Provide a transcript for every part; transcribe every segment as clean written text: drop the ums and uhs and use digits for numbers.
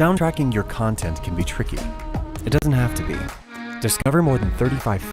Soundtracking your content can be tricky. It doesn't have to be. Discover more than 35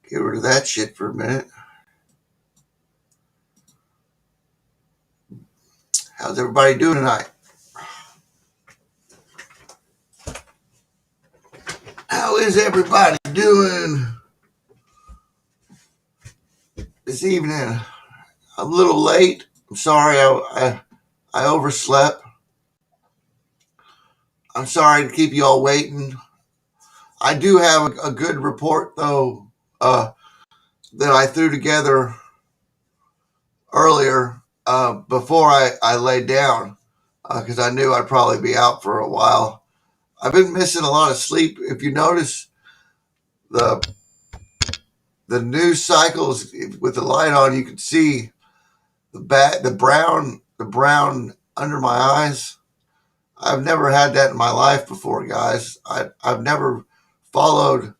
Get rid of that shit for a minute. How's everybody doing tonight? How is everybody doing this evening? I'm a little late. I'm sorry I overslept. I'm sorry to keep you all waiting. I do have a good report, though, that I threw together earlier before I laid down because I knew I'd probably be out for a while. I've been missing a lot of sleep. If you notice the news cycles with the light on, you can see the brown under my eyes. I've never had that in my life before, guys. I've never followed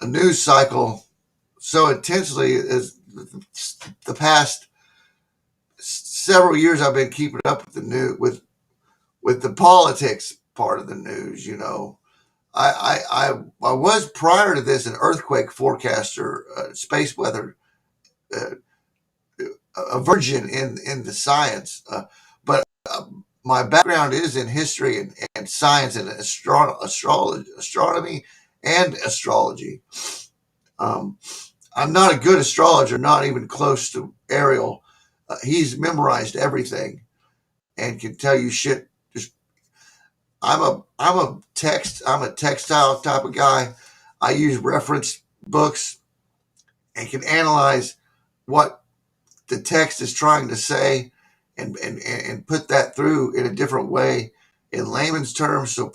a news cycle so intensely as the past several years. I've been keeping up with the news, with the politics part of the news. You know, I was prior to this an earthquake forecaster, space weather, uh, a virgin in the science, but my background is in history and science and astronomy and astrology. Um, I'm not a good astrologer, not even close to Ariel. He's memorized everything and can tell you shit. Just I'm a textile type of guy. I use reference books and can analyze what the text is trying to say and put that through in a different way in layman's terms so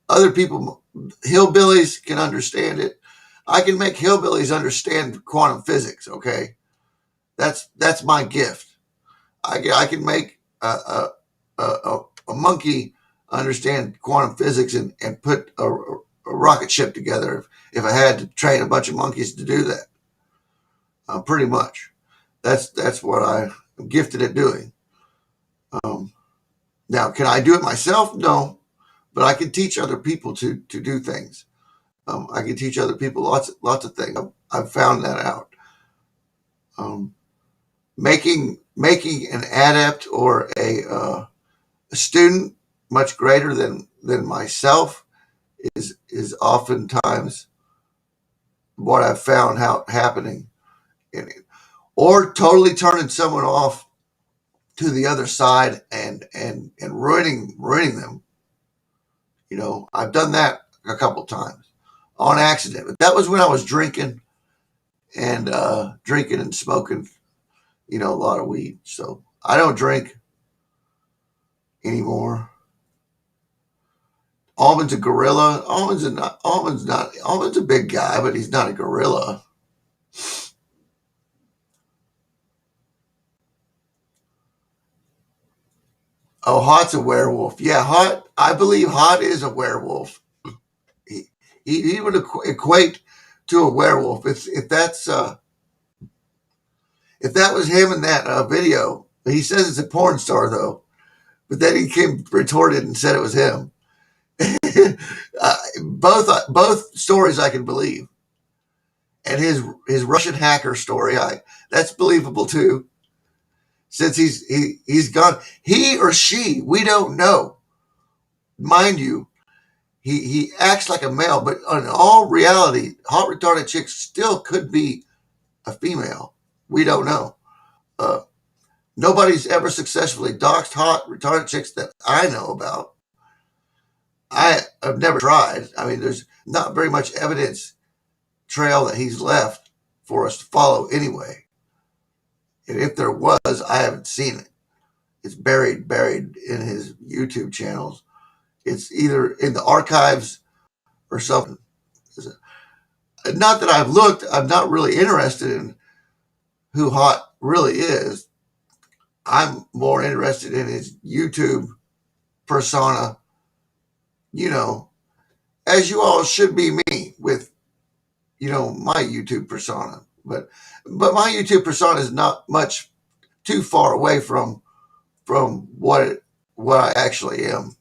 other people, hillbillies can understand it. I can make hillbillies understand quantum physics. Okay, that's my gift. I can make a monkey understand quantum physics and put a rocket ship together if I had to train a bunch of monkeys to do that. Pretty much. That's what I'm gifted at doing. Um, Now, can I do it myself? No, but I can teach other people to do things. I can teach other people lots of things. I've found that out. Um, making an adept or a student much greater than myself is oftentimes what I've found how happening, in it. Or totally turning someone off to the other side and ruining them. You know, I've done that a couple times on accident, but that was when I was drinking and smoking, you know, a lot of weed. So I don't drink anymore. Almond's a gorilla. Almond's a big guy, but he's not a gorilla. Oh, Hot's a werewolf. Yeah, Hot. I believe Hot is a werewolf. He he would equate to a werewolf if that was him in that video. He says it's a porn star though, but then he came retorted and said it was him. Both stories I can believe, and his Russian hacker story, that's believable too. Since he's gone, he or she, we don't know. Mind you, he acts like a male, but in all reality, hot retarded chicks still could be a female. We don't know. Uh, Nobody's ever successfully doxed hot retarded chicks that I know about. I have never tried. I mean, there's not very much evidence trail that he's left for us to follow anyway. And if there was, I haven't seen it. It's buried in his YouTube channels. It's either in the archives or something. Not that I've looked. I'm not really interested in who Hot really is. I'm more interested in his YouTube persona. You know, as you all should be me with my YouTube persona. But my YouTube persona is not much too far away from what I actually am.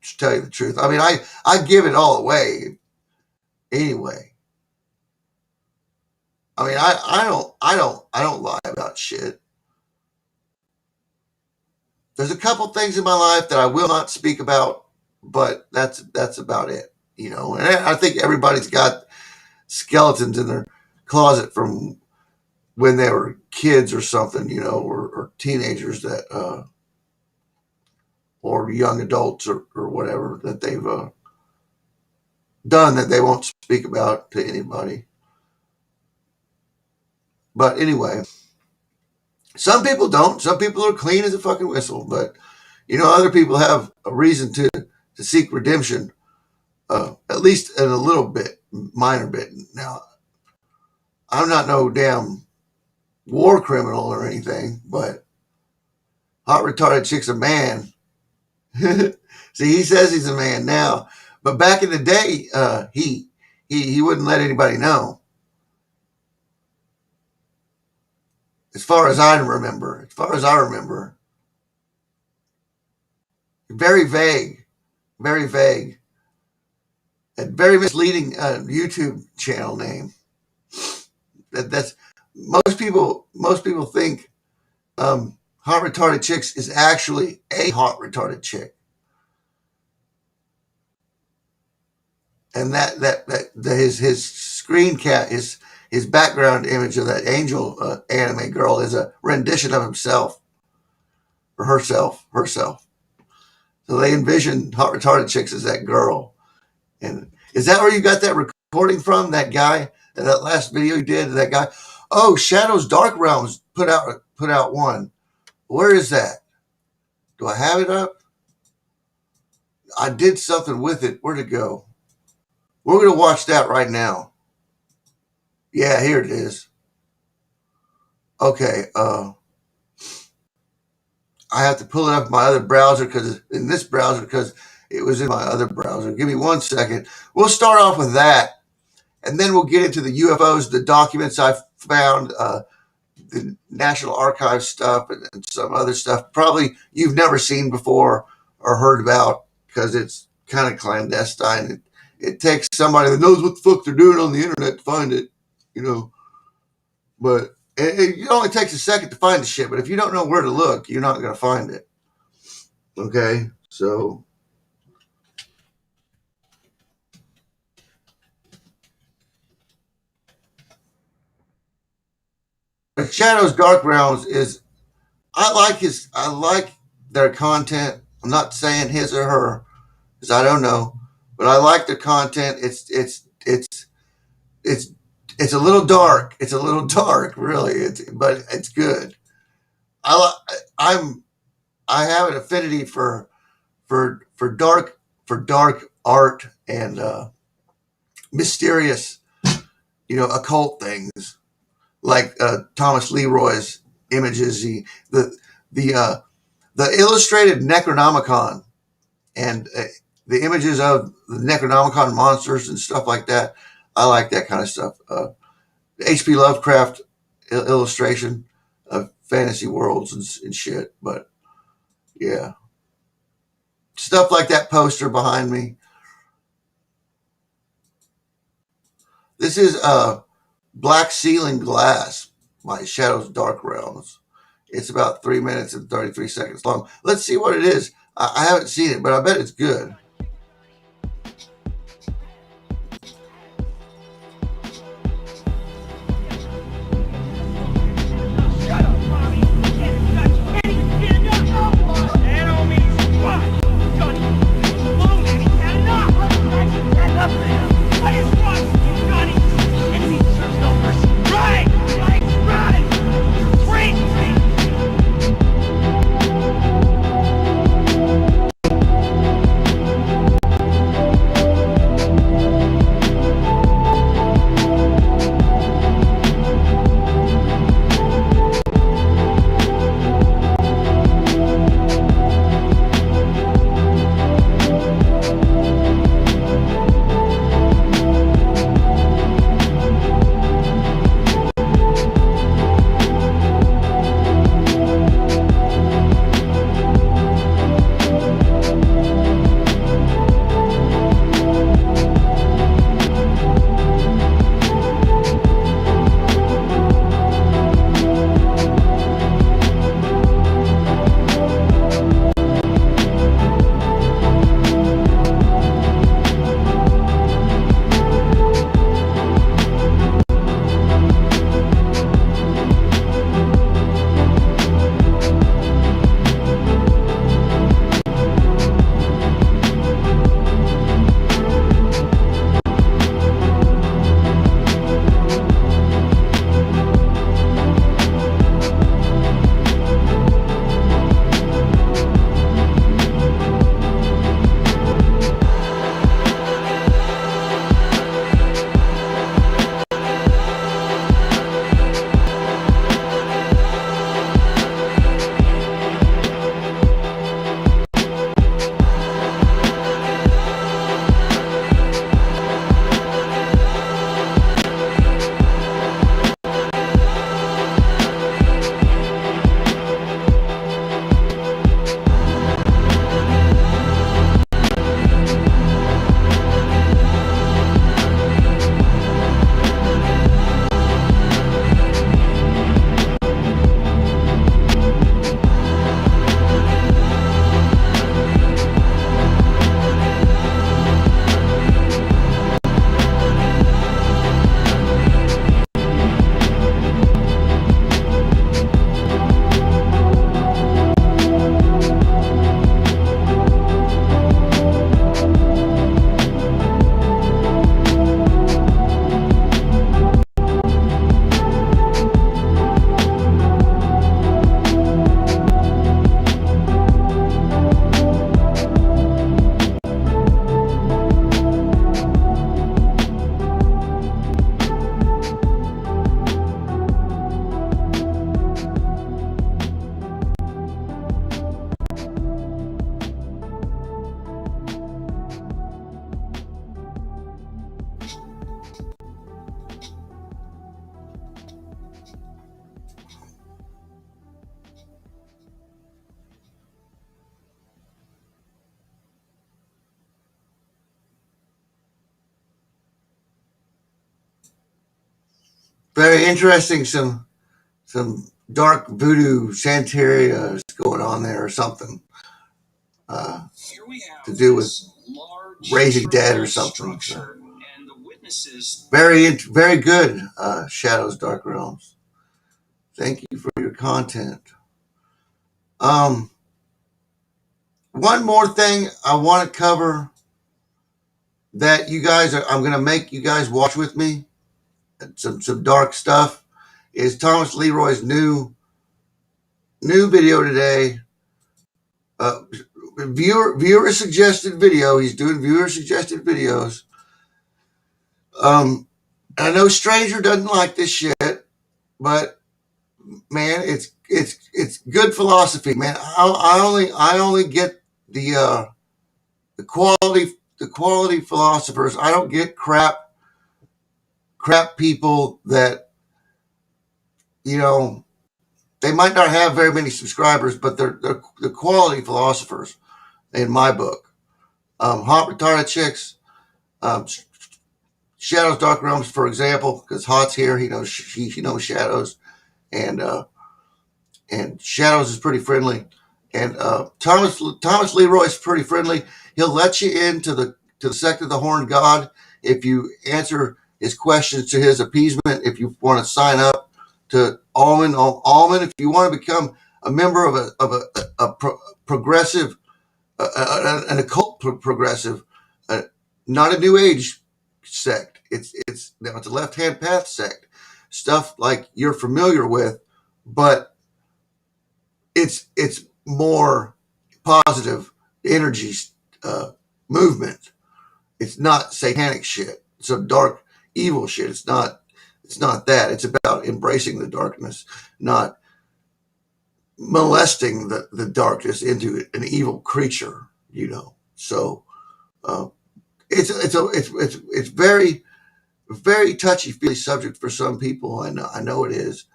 To tell you the truth, I mean, I give it all away anyway. I mean, I don't lie about shit. There's a couple things in my life that I will not speak about, but that's about it, you know. And I think everybody's got skeletons in their closet from when they were kids or something, you know, or teenagers that, or young adults or whatever that they've done that they won't speak about to anybody. But anyway, some people don't. Some people are clean as a fucking whistle, but you know, other people have a reason to seek redemption, at least in a little bit, minor bit. Now, I'm not no damn war criminal or anything, but hot retarded chick's a man. See, he says he's a man now, but back in the day, he wouldn't let anybody know. As far as I remember, very vague, very vague, and very misleading YouTube channel name. That's most people think hot retarded chicks is actually a hot retarded chick, and his screen cap his background image of that angel anime girl is a rendition of himself or herself. So they envision hot retarded chicks as that girl. And is that where you got that recording from? That guy, that last video you did, that guy? Oh, Shadows Dark Realms put out one. Where is that? Do I have it up? I did something with it. Where'd it go? We're gonna watch that right now. Yeah, here it is. Okay, I have to pull it up in my other browser because it was in my other browser. Give me 1 second. We'll start off with that, and then we'll get into the UFOs, the documents I found, the National Archives stuff, and some other stuff. Probably you've never seen before or heard about because it's kind of clandestine. It takes somebody that knows what the fuck they're doing on the internet to find it, you know. But it only takes a second to find the shit. But if you don't know where to look, you're not going to find it. Okay, so Shadows Dark Realms is I like their content. I'm not saying his or her because I don't know, but I like their content. It's a little dark. It's a little dark, really. But it's good. I have an affinity for dark art and mysterious, you know, occult things like Thomas Leroy's images, the illustrated Necronomicon and the images of the Necronomicon monsters and stuff like that. I like that kind of stuff. H.P. Lovecraft illustration of fantasy worlds and shit. But yeah, stuff like that poster behind me. This is Black Ceiling Glass by Shadows Dark Realms. It's about 3 minutes and 33 seconds long. Let's see what it is. I haven't seen it, but I bet it's good. Very interesting. Some dark voodoo Santeria is going on there or something. To do with raising dead or something. So. Very good, Shadows Dark Realms. Thank you for your content. One more thing I want to cover that you guys I'm going to make you guys watch with me. Some dark stuff is Thomas Leroy's new video today. Viewer suggested video. He's doing viewer suggested videos. I know Stranger doesn't like this shit, but man, it's good philosophy, man. I only get the quality philosophers. I don't get crap people that, you know, they might not have very many subscribers, but they're the quality philosophers in my book. Hot retarded chicks, Shadows Dark Realms, for example, because Hot's here. He knows Shadows, and Shadows is pretty friendly, and Thomas Leroy is pretty friendly. He'll let you into the sect of the Horned God if you answer his questions to his appeasement. If you want to sign up to Almond, if you want to become a member of a progressive, an occult progressive, not a New Age sect. It's a left hand path sect, stuff like you're familiar with, but it's more positive energy movement. It's not satanic shit. It's a dark evil shit. It's not that. It's about embracing the darkness, not molesting the darkness into an evil creature, you know. So it's very touchy feely subject for some people. I know it is,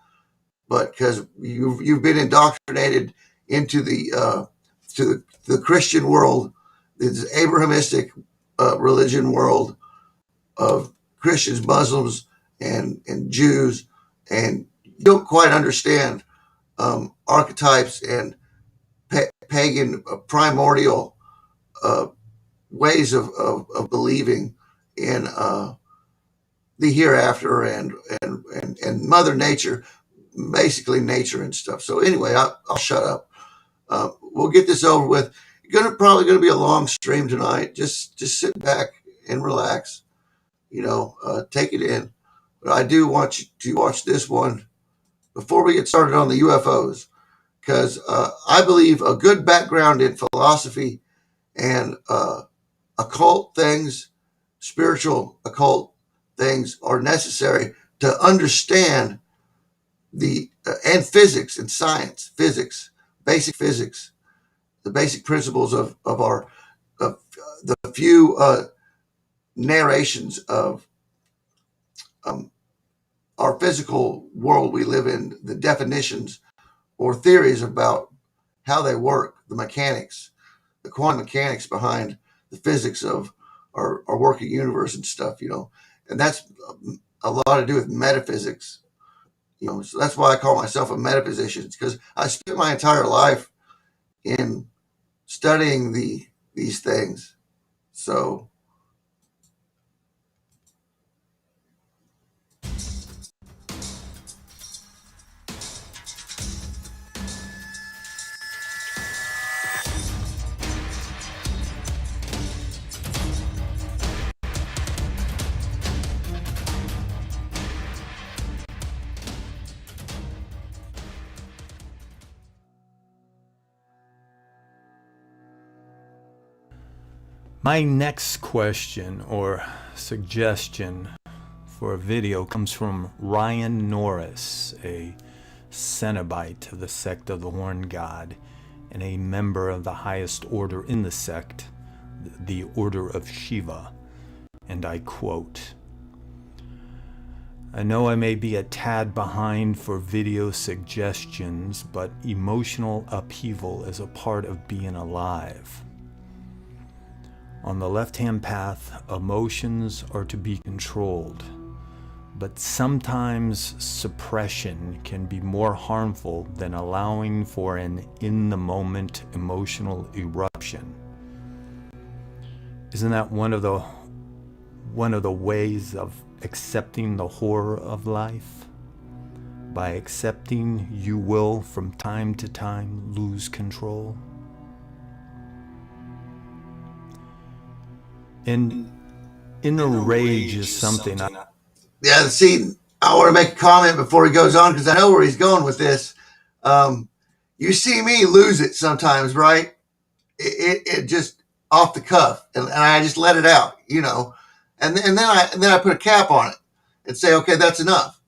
but because you've been indoctrinated into the Christian world, the Abrahamistic religion world of Christians, Muslims, and Jews, and you don't quite understand archetypes and pagan primordial ways of believing in the hereafter and Mother Nature, basically nature and stuff. So anyway, I'll shut up. We'll get this over with. Probably gonna be a long stream tonight. Just sit back and relax. You know, take it in. But I do want you to watch this one before we get started on the UFOs, because I believe a good background in philosophy and occult things, spiritual occult things, are necessary to understand the and physics and science, basic physics, the basic principles of the few narrations of our physical world we live in, the definitions or theories about how they work, the mechanics, the quantum mechanics behind the physics of our working universe and stuff, you know. And that's a lot to do with metaphysics, you know. So that's why I call myself a metaphysician, because I spent my entire life in studying these things. So My next question or suggestion for a video comes from Ryan Norris, a Cenobite of the sect of the Horned God and a member of the highest order in the sect, the Order of Shiva. And I quote, "I know I may be a tad behind for video suggestions, but emotional upheaval is a part of being alive. On the left-hand path, emotions are to be controlled, But sometimes suppression can be more harmful than allowing for an in-the-moment emotional eruption. Isn't that one of the ways of accepting the horror of life? By accepting, you will from time to time lose control. And inner rage is something Yeah, see, I want to make a comment before he goes on because I know where he's going with this. You see me lose it sometimes, right? It just off the cuff, and I just let it out, you know, and then I put a cap on it and say, okay, that's enough.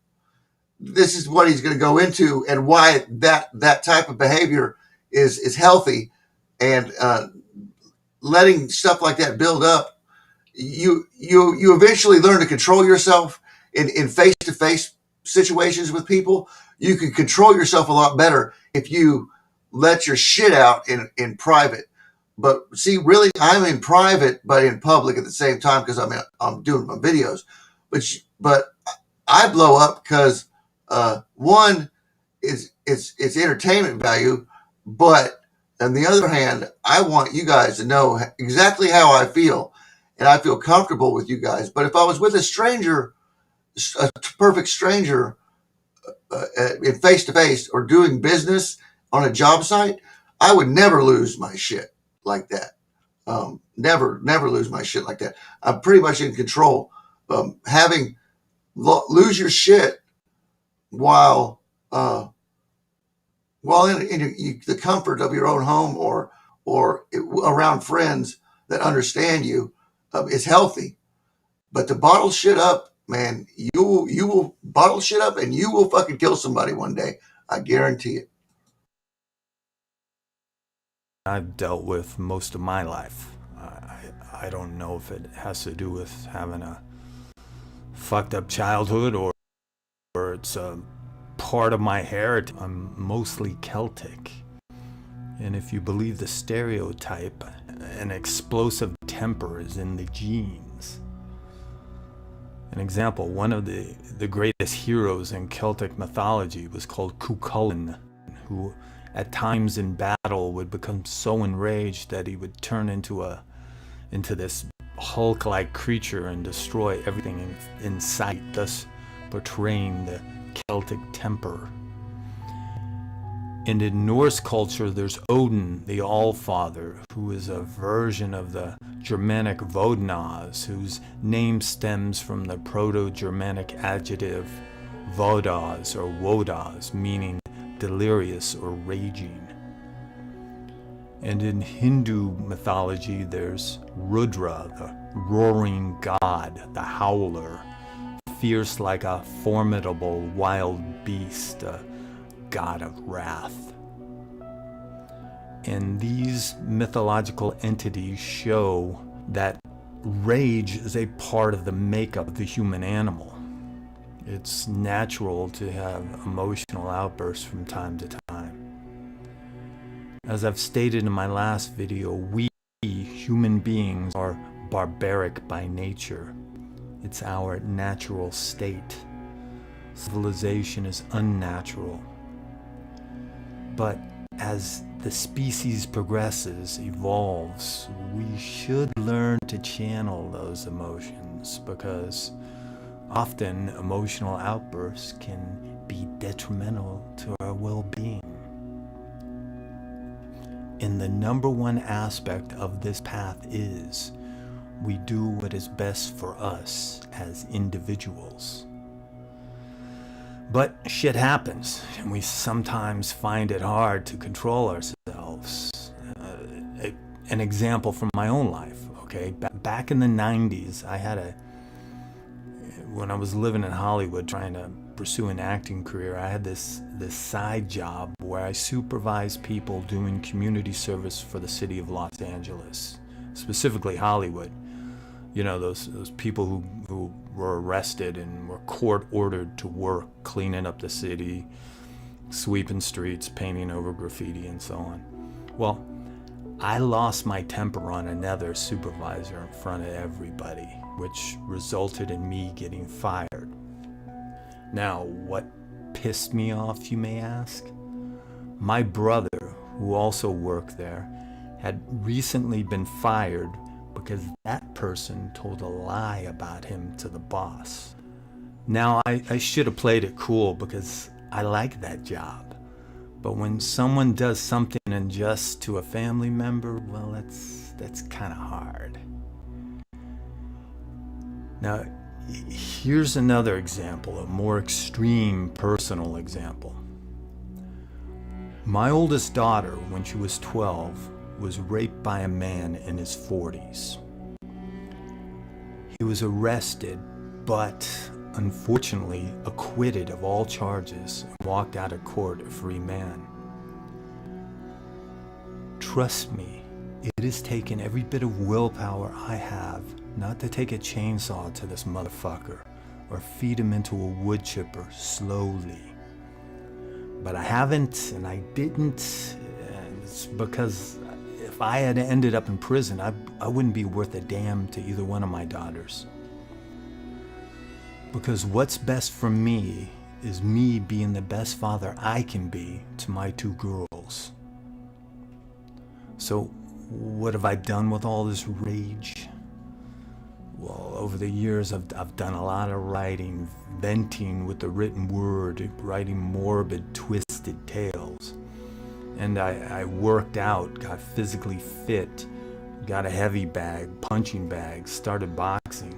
This is what he's going to go into, and why that type of behavior is healthy, and letting stuff like that build up. You eventually learn to control yourself in face-to-face situations with people. You can control yourself a lot better if you let your shit out in private. But see, really, I'm in private, but in public at the same time because I'm doing my videos. But I blow up because one is it's entertainment value, but on the other hand, I want you guys to know exactly how I feel, and I feel comfortable with you guys. But if I was with a stranger, a perfect stranger, in face to face or doing business on a job site, I would never lose my shit like that. Never lose my shit like that. I'm pretty much in control. Lose your shit while in the comfort of your own home or around friends that understand you is healthy. But to bottle shit up, man, you will bottle shit up and you will fucking kill somebody one day. I guarantee it. I've dealt with most of my life. I don't know if it has to do with having a fucked up childhood or it's a part of my heritage. I'm mostly Celtic. And if you believe the stereotype, an explosive temper is in the genes. An example, one of the greatest heroes in Celtic mythology was called Cuchulainn, who at times in battle would become so enraged that he would turn into this Hulk-like creature and destroy everything in sight, thus portraying the Celtic temper. And in Norse culture, there's Odin, the Allfather, who is a version of the Germanic Vodnaz, whose name stems from the Proto-Germanic adjective vodas or wodas, meaning delirious or raging. And in Hindu mythology, there's Rudra, the roaring god, the howler, fierce like a formidable wild beast, a god of wrath. And these mythological entities show that rage is a part of the makeup of the human animal. It's natural to have emotional outbursts from time to time. As I've stated in my last video, we human beings are barbaric by nature. It's our natural state. Civilization is unnatural. But as the species progresses, evolves, we should learn to channel those emotions, because often emotional outbursts can be detrimental to our well-being. And the number one aspect of this path is we do what is best for us as individuals. But shit happens, and we sometimes find it hard to control ourselves. An example from my own life, okay? Back in the 90s, when I was living in Hollywood trying to pursue an acting career, I had this side job where I supervised people doing community service for the city of Los Angeles, specifically Hollywood. You know, those people who were arrested and were court ordered to work cleaning up the city, sweeping streets, painting over graffiti, and so on. Well, I lost my temper on another supervisor in front of everybody, which resulted in me getting fired. Now, what pissed me off, you may ask? My brother, who also worked there, had recently been fired because that person told a lie about him to the boss. Now, I should have played it cool because I like that job. But when someone does something unjust to a family member, well, that's kind of hard. Now, here's another example, a more extreme personal example. My oldest daughter, when she was 12, was raped by a man in his 40s. He was arrested, but unfortunately acquitted of all charges and walked out of court a free man. Trust me, it has taken every bit of willpower I have not to take a chainsaw to this motherfucker or feed him into a wood chipper slowly. But I haven't, and I didn't, and it's because if I had ended up in prison, I wouldn't be worth a damn to either one of my daughters. Because what's best for me is me being the best father I can be to my two girls. So what have I done with all this rage? Well, over the years, I've done a lot of writing, venting with the written word, writing morbid, twisted tales. And I worked out, got physically fit, got a heavy bag, punching bag, started boxing.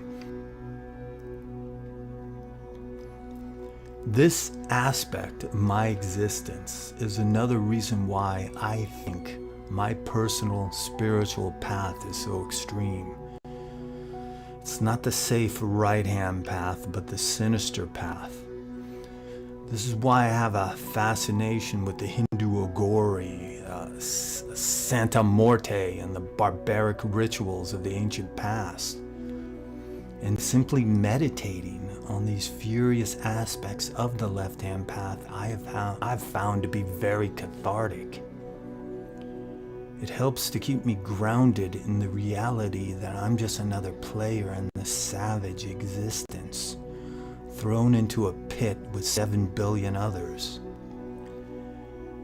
This aspect of my existence is another reason why I think my personal spiritual path is so extreme. It's not the safe right-hand path, but the sinister path. This is why I have a fascination with the Hindu Agori, Santa Morte, and the barbaric rituals of the ancient past. And simply meditating on these furious aspects of the left-hand path I've found to be very cathartic. It helps to keep me grounded in the reality that I'm just another player in this savage existence, thrown into a pit with 7 billion others.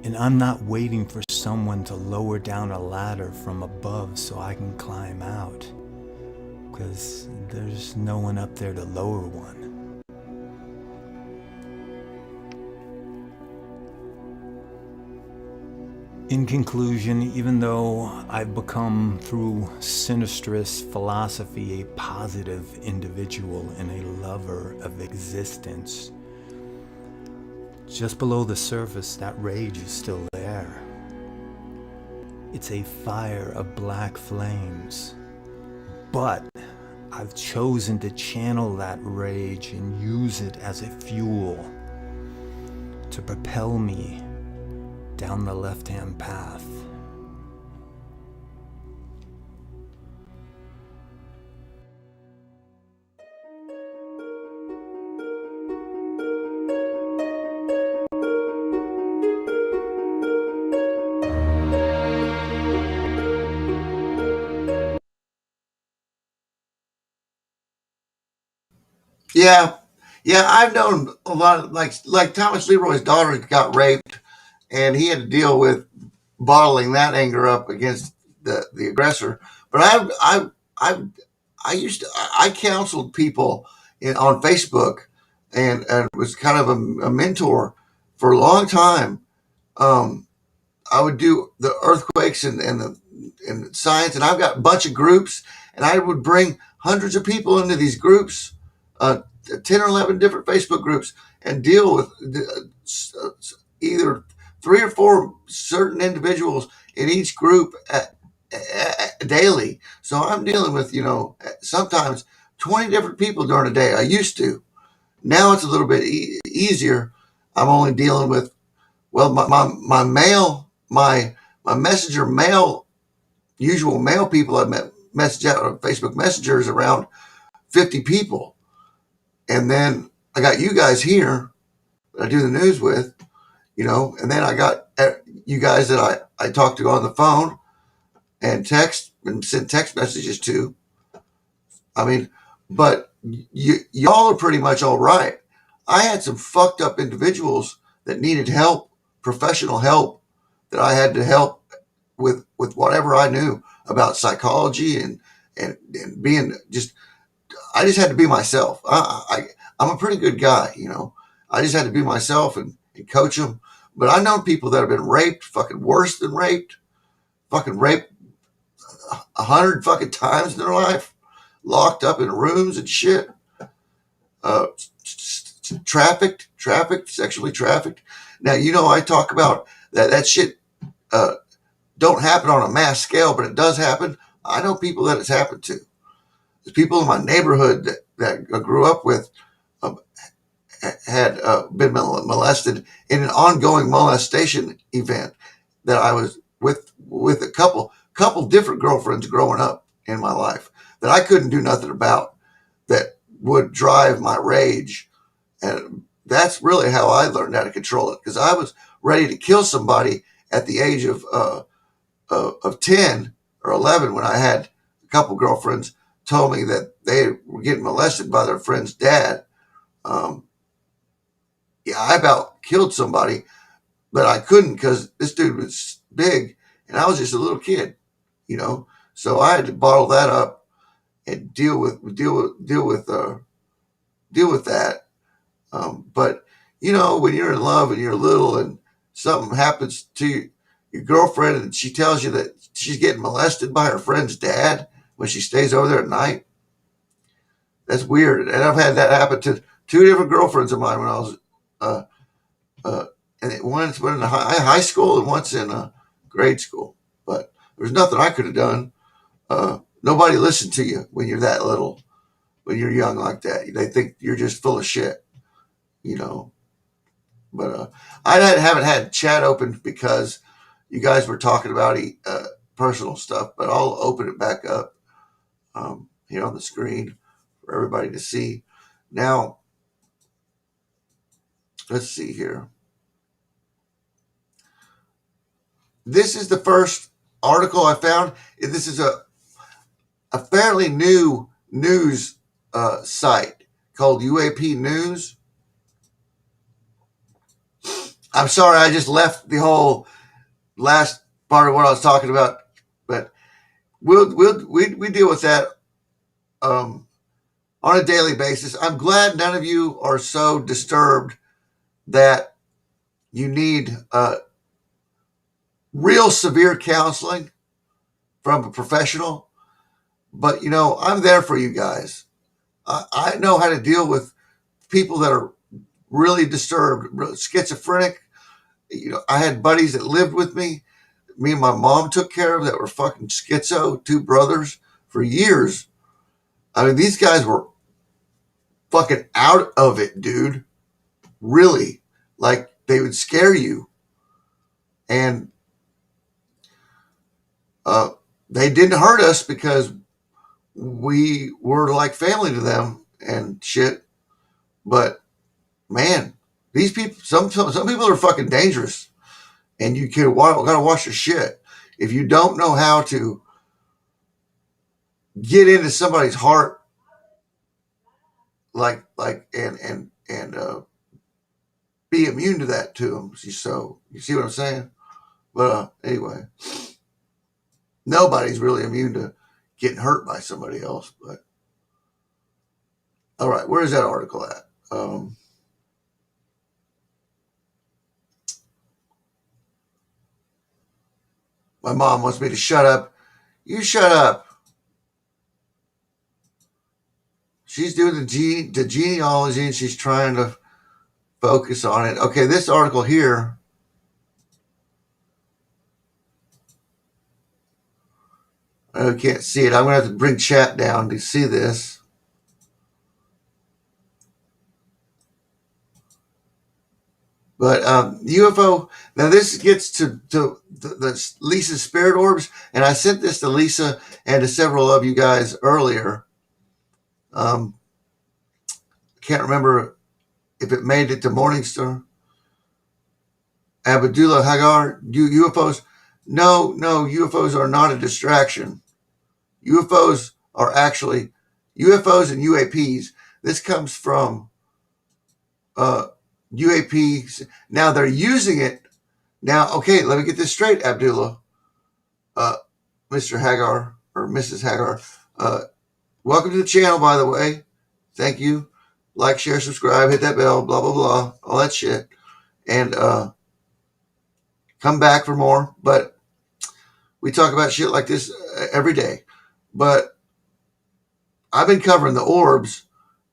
And I'm not waiting for someone to lower down a ladder from above so I can climb out, because there's no one up there to lower one. In conclusion, even though I've become, through sinistrous philosophy, a positive individual and a lover of existence, just below the surface, that rage is still there. It's a fire of black flames. But I've chosen to channel that rage and use it as a fuel to propel me down the left-hand path. Yeah, I've known a lot of, like Thomas Leroy's daughter got raped, and he had to deal with bottling that anger up against the aggressor. But I counseled people on Facebook, and was kind of a mentor for a long time. I would do the earthquakes and the science, and I've got a bunch of groups, and I would bring hundreds of people into these groups, 10 or 11 different Facebook groups, and deal with either 3 or 4 certain individuals in each group daily. So I'm dealing with, sometimes 20 different people during a day. I used to. Now it's a little bit easier. I'm only dealing with, well, my mail, my messenger mail, usual mail people I message out on Facebook Messenger is around 50 people. And then I got you guys here that I do the news with, and then I got you guys that I talk to on the phone and text and send text messages to. I mean, but y'all are pretty much all right. I had some fucked up individuals that needed help, professional help, that I had to help with whatever I knew about psychology and being just. I just had to be myself. I'm a pretty good guy, you know. I just had to be myself and coach them. But I know people that have been raped, fucking worse than raped, fucking raped 100 fucking times in their life, locked up in rooms and shit, uh, trafficked, sexually trafficked. Now, you know, I talk about that shit uh, don't happen on a mass scale, but it does happen. I know people that it's happened to. There's people in my neighborhood that I grew up with uh, had been molested in an ongoing molestation event that I was with a couple different girlfriends growing up in my life that I couldn't do nothing about, that would drive my rage. And that's really how I learned how to control it, because I was ready to kill somebody at the age of 10 or 11 when I had a couple girlfriends told me that they were getting molested by their friend's dad. Um, yeah, I about killed somebody, but I couldn't because this dude was big and I was just a little kid, you know. So I had to bottle that up and deal with that. But you know, when you're in love and you're little and something happens to your girlfriend and she tells you that she's getting molested by her friend's dad when she stays over there at night, that's weird. And I've had that happen to two different girlfriends of mine when I was, uh, and once went in high school and once in grade school. But there's nothing I could have done. Nobody listened to you when you're that little, when you're young like that. They think you're just full of shit, you know. But haven't had chat open because you guys were talking about personal stuff. But I'll open it back up here on the screen for everybody to see. Now, let's see here. This is the first article I found. This is a fairly new news site called UAP News. I'm sorry, I just left the whole last part of what I was talking about, but we deal with that on a daily basis. I'm glad none of you are so disturbed that you need real severe counseling from a professional. But, you know, I'm there for you guys. I know how to deal with people that are really disturbed, schizophrenic. You know, I had buddies that lived with me. Me and my mom took care of that were fucking schizo, two brothers for years. I mean, these guys were fucking out of it, dude. Really. Like, they would scare you. And they didn't hurt us because we were like family to them and shit. But man, these people, some people are fucking dangerous, and you gotta watch your shit. If you don't know how to get into somebody's heart, and be immune to that to them. So you see what I'm saying? But anyway, nobody's really immune to getting hurt by somebody else. But all right, where is that article at? My mom wants me to shut up. You shut up. She's doing the genealogy and she's trying to focus on it. Okay, this article here. I can't see it. I'm going to have to bring chat down to see this. But UFO, now this gets to the Lisa's spirit orbs, and I sent this to Lisa and to several of you guys earlier. Can't remember if it made it to Morningstar. Abdullah Hagar, UFOs. No, UFOs are not a distraction. UFOs are actually UFOs and UAPs. This comes from UAPs. Now they're using it. Now, okay, let me get this straight, Abdullah, Mr. Hagar or Mrs. Hagar. Welcome to the channel, by the way. Thank you. Like, share, subscribe, hit that bell, blah, blah, blah, all that shit. And come back for more. But we talk about shit like this every day. But I've been covering the orbs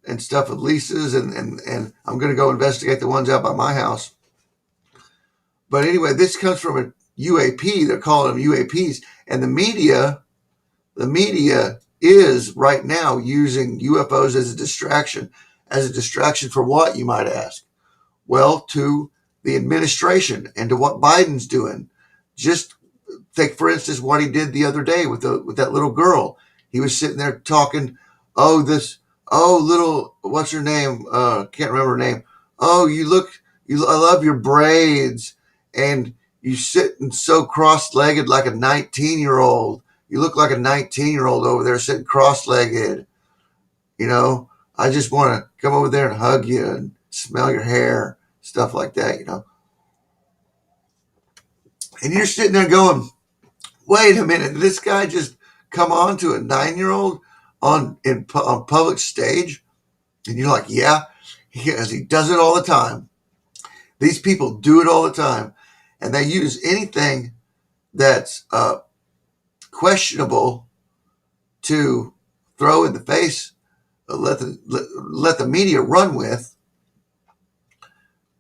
and stuff with leases, and I'm going to go investigate the ones out by my house. But anyway, this comes from a UAP. They're calling them UAPs. And the media is right now using UFOs as a distraction. As a distraction for what, you might ask? Well, to the administration and to what Biden's doing. Just take, for instance, what he did the other day with that little girl. He was sitting there talking, what's her name? Can't remember her name. Oh, I love your braids. And you sitting so cross-legged like a 19-year-old. You look like a 19-year-old over there sitting cross-legged. You know, I just want to come over there and hug you and smell your hair, stuff like that, you know. And you're sitting there going, wait a minute, did this guy just come on to a 9-year-old on public stage? And you're like, yeah, because he does it all the time. These people do it all the time. And they use anything that's questionable to throw in the face, let the media run with,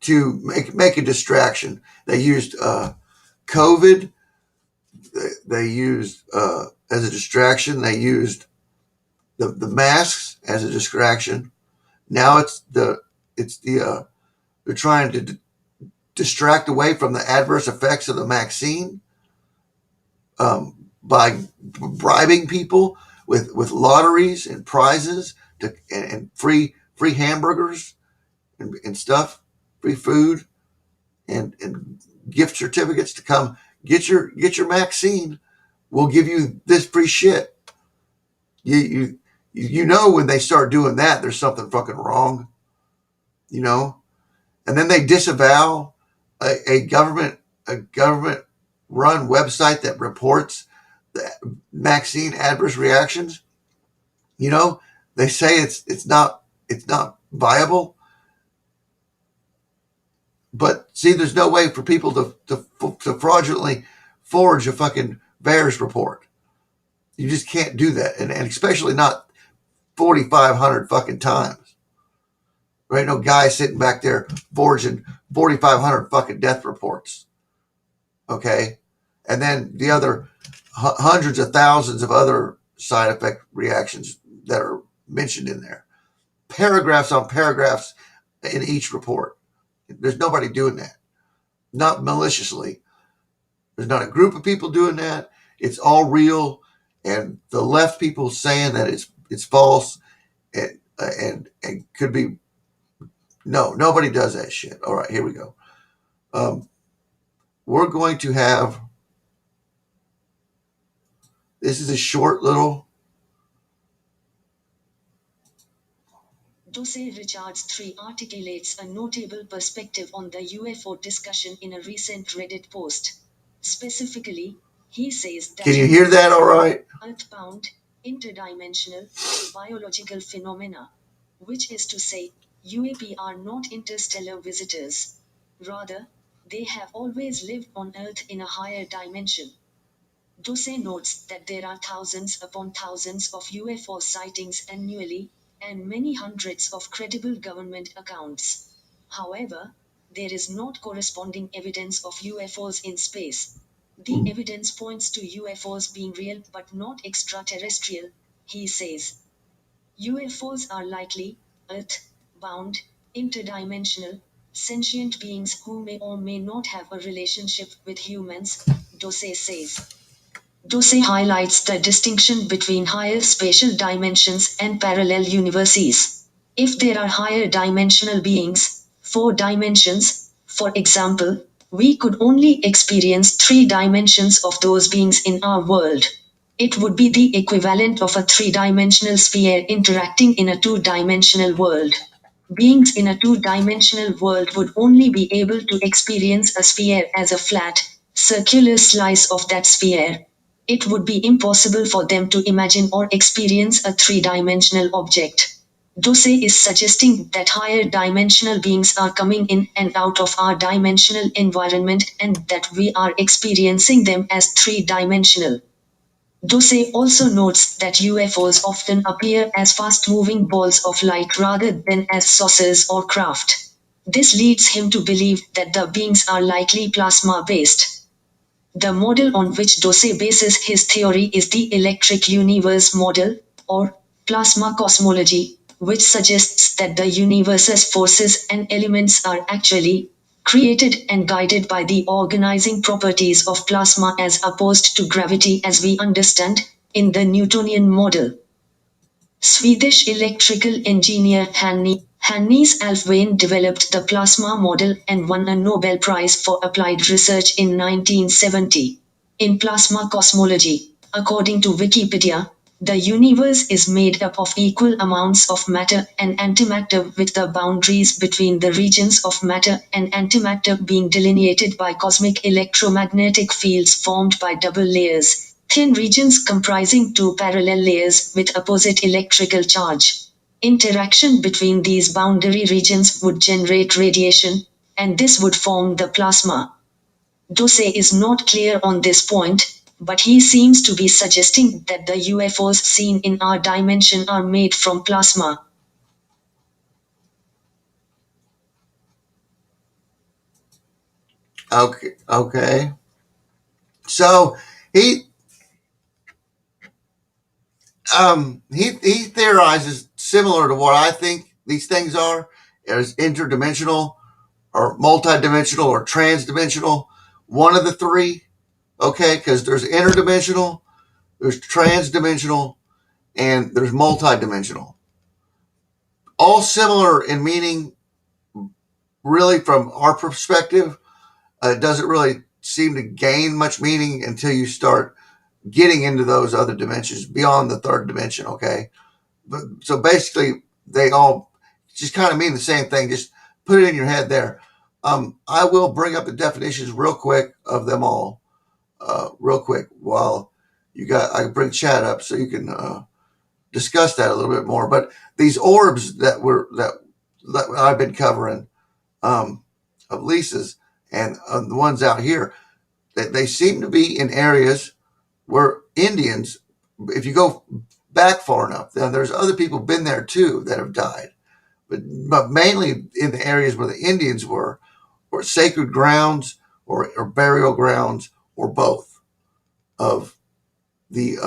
to make a distraction. They used COVID. They used as a distraction. They used the masks as a distraction. Now they're trying to distract away from the adverse effects of the vaccine by bribing people with lotteries and prizes and free hamburgers and stuff, free food and gift certificates to come get your vaccine. We'll give you this free shit. You know, when they start doing that, there's something fucking wrong, you know. And then they disavow a government run website that reports the vaccine adverse reactions. You know, they say it's not viable. But see, there's no way for people to fraudulently forge a fucking VAERS report. You just can't do that, and especially not 4,500 fucking times. There ain't no guy sitting back there forging 4,500 fucking death reports. Okay? And then the other hundreds of thousands of other side effect reactions that are mentioned in there. Paragraphs on paragraphs in each report. There's nobody doing that. Not maliciously. There's not a group of people doing that. It's all real. And the left people saying that it's false and could be. No, nobody does that shit. All right, here we go. We're going to have. This is a short little. Odysee Richards III articulates a notable perspective on the UFO discussion in a recent Reddit post. Specifically, he says that... Can you hear that all right? Earthbound, interdimensional, biological phenomena, which is to say, UAP are not interstellar visitors. Rather, they have always lived on Earth in a higher dimension. Odysee notes that there are thousands upon thousands of UFO sightings annually, and many hundreds of credible government accounts. However, there is not corresponding evidence of UFOs in space. The evidence points to UFOs being real but not extraterrestrial, he says. UFOs are likely Earth-bound, interdimensional, sentient beings who may or may not have a relationship with humans, Odysee says. Odysee highlights the distinction between higher spatial dimensions and parallel universes. If there are higher dimensional beings, 4 dimensions, for example, we could only experience 3 dimensions of those beings in our world. It would be the equivalent of a 3-dimensional sphere interacting in a 2-dimensional world. Beings in a two-dimensional world would only be able to experience a sphere as a flat, circular slice of that sphere. It would be impossible for them to imagine or experience a three-dimensional object. Odysee is suggesting that higher dimensional beings are coming in and out of our dimensional environment and that we are experiencing them as three-dimensional. Odysee also notes that UFOs often appear as fast-moving balls of light rather than as saucers or craft. This leads him to believe that the beings are likely plasma-based. The model on which Odysee bases his theory is the electric universe model, or plasma cosmology, which suggests that the universe's forces and elements are actually created and guided by the organizing properties of plasma as opposed to gravity as we understand in the Newtonian model. Swedish electrical engineer Hannes Alfvén developed the plasma model and won a Nobel Prize for applied research in 1970. In plasma cosmology, according to Wikipedia, the universe is made up of equal amounts of matter and antimatter, with the boundaries between the regions of matter and antimatter being delineated by cosmic electromagnetic fields formed by double layers, thin regions comprising two parallel layers with opposite electrical charge. Interaction between these boundary regions would generate radiation, and this would form the plasma. Odysee is not clear on this point, but he seems to be suggesting that the UFOs seen in our dimension are made from plasma. Okay. So he he theorizes similar to what I think these things are, as interdimensional or multidimensional or transdimensional. One of the three, okay, because there's interdimensional, there's transdimensional, and there's multidimensional. All similar in meaning, really, from our perspective. It doesn't really seem to gain much meaning until you start getting into those other dimensions beyond the third dimension, okay? But so basically, they all just kind of mean the same thing. Just put it in your head there. I will bring up the definitions real quick of them all, real quick, while I bring chat up so you can discuss that a little bit more. But these orbs that I've been covering, of Lisa's and the ones out here, they seem to be in areas where Indians, if you go back far enough, then there's other people been there too that have died, but mainly in the areas where the Indians were, or sacred grounds, or burial grounds, or both of the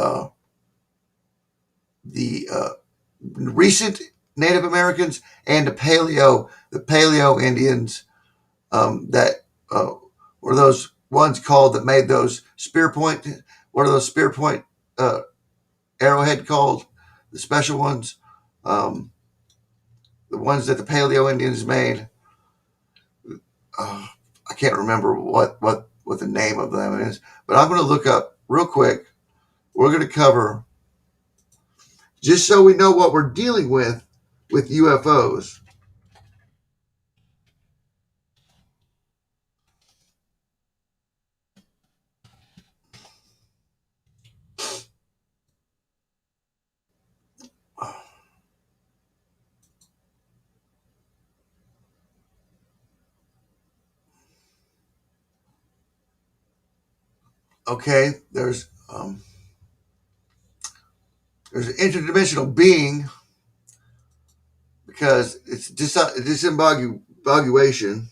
recent Native Americans and the Paleo Indians, that were those ones called that made those spear point. What are those spear point arrowhead called? The special ones, the ones that the Paleo Indians made. I can't remember what the name of them is, but I'm going to look up real quick. We're going to cover, just so we know what we're dealing with UFOs. Okay, there's an interdimensional being, because it's disambiguation.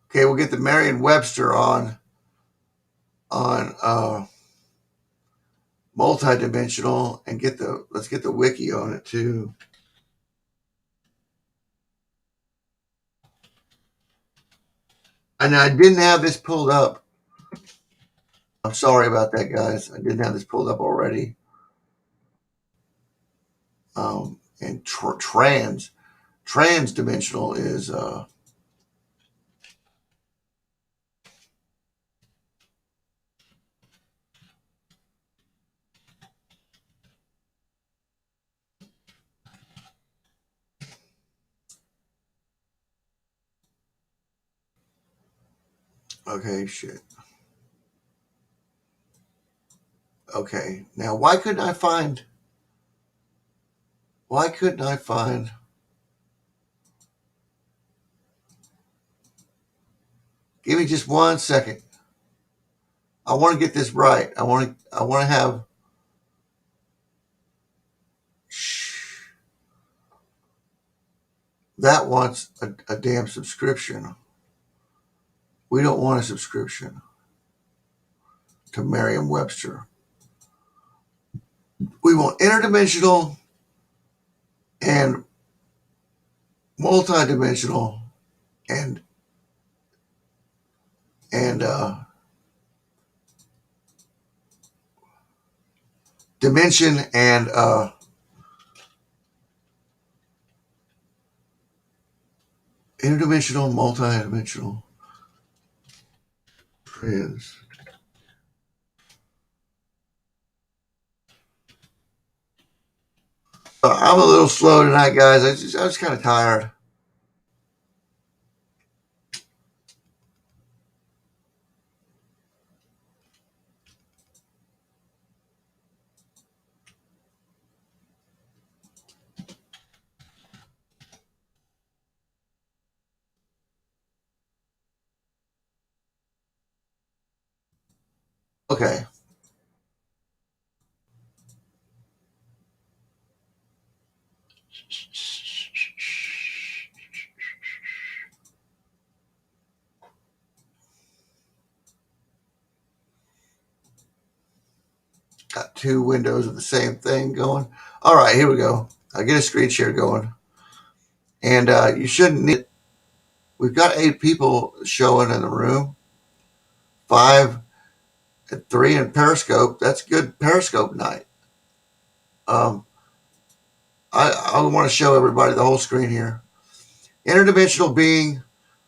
Okay, we'll get the Merriam-Webster on multidimensional, and let's get the wiki on it too. And I didn't have this pulled up. I'm sorry about that, guys. I didn't have this pulled up already. And Transdimensional is okay, shit. Okay, now why couldn't I find give me just 1 second. I want to get this right. I want to have that wants a damn subscription. We don't want a subscription to Merriam-Webster. We want interdimensional and multidimensional and dimension and interdimensional, multidimensional, trans. I'm a little slow tonight, guys. I was kind of tired. Okay. Got two windows of the same thing going. All right, here we go. I'll get a screen share going. And you shouldn't need it. We've got 8 people showing in the room. 5 and 3 in Periscope. That's good Periscope night. I want to show everybody the whole screen here. Interdimensional being,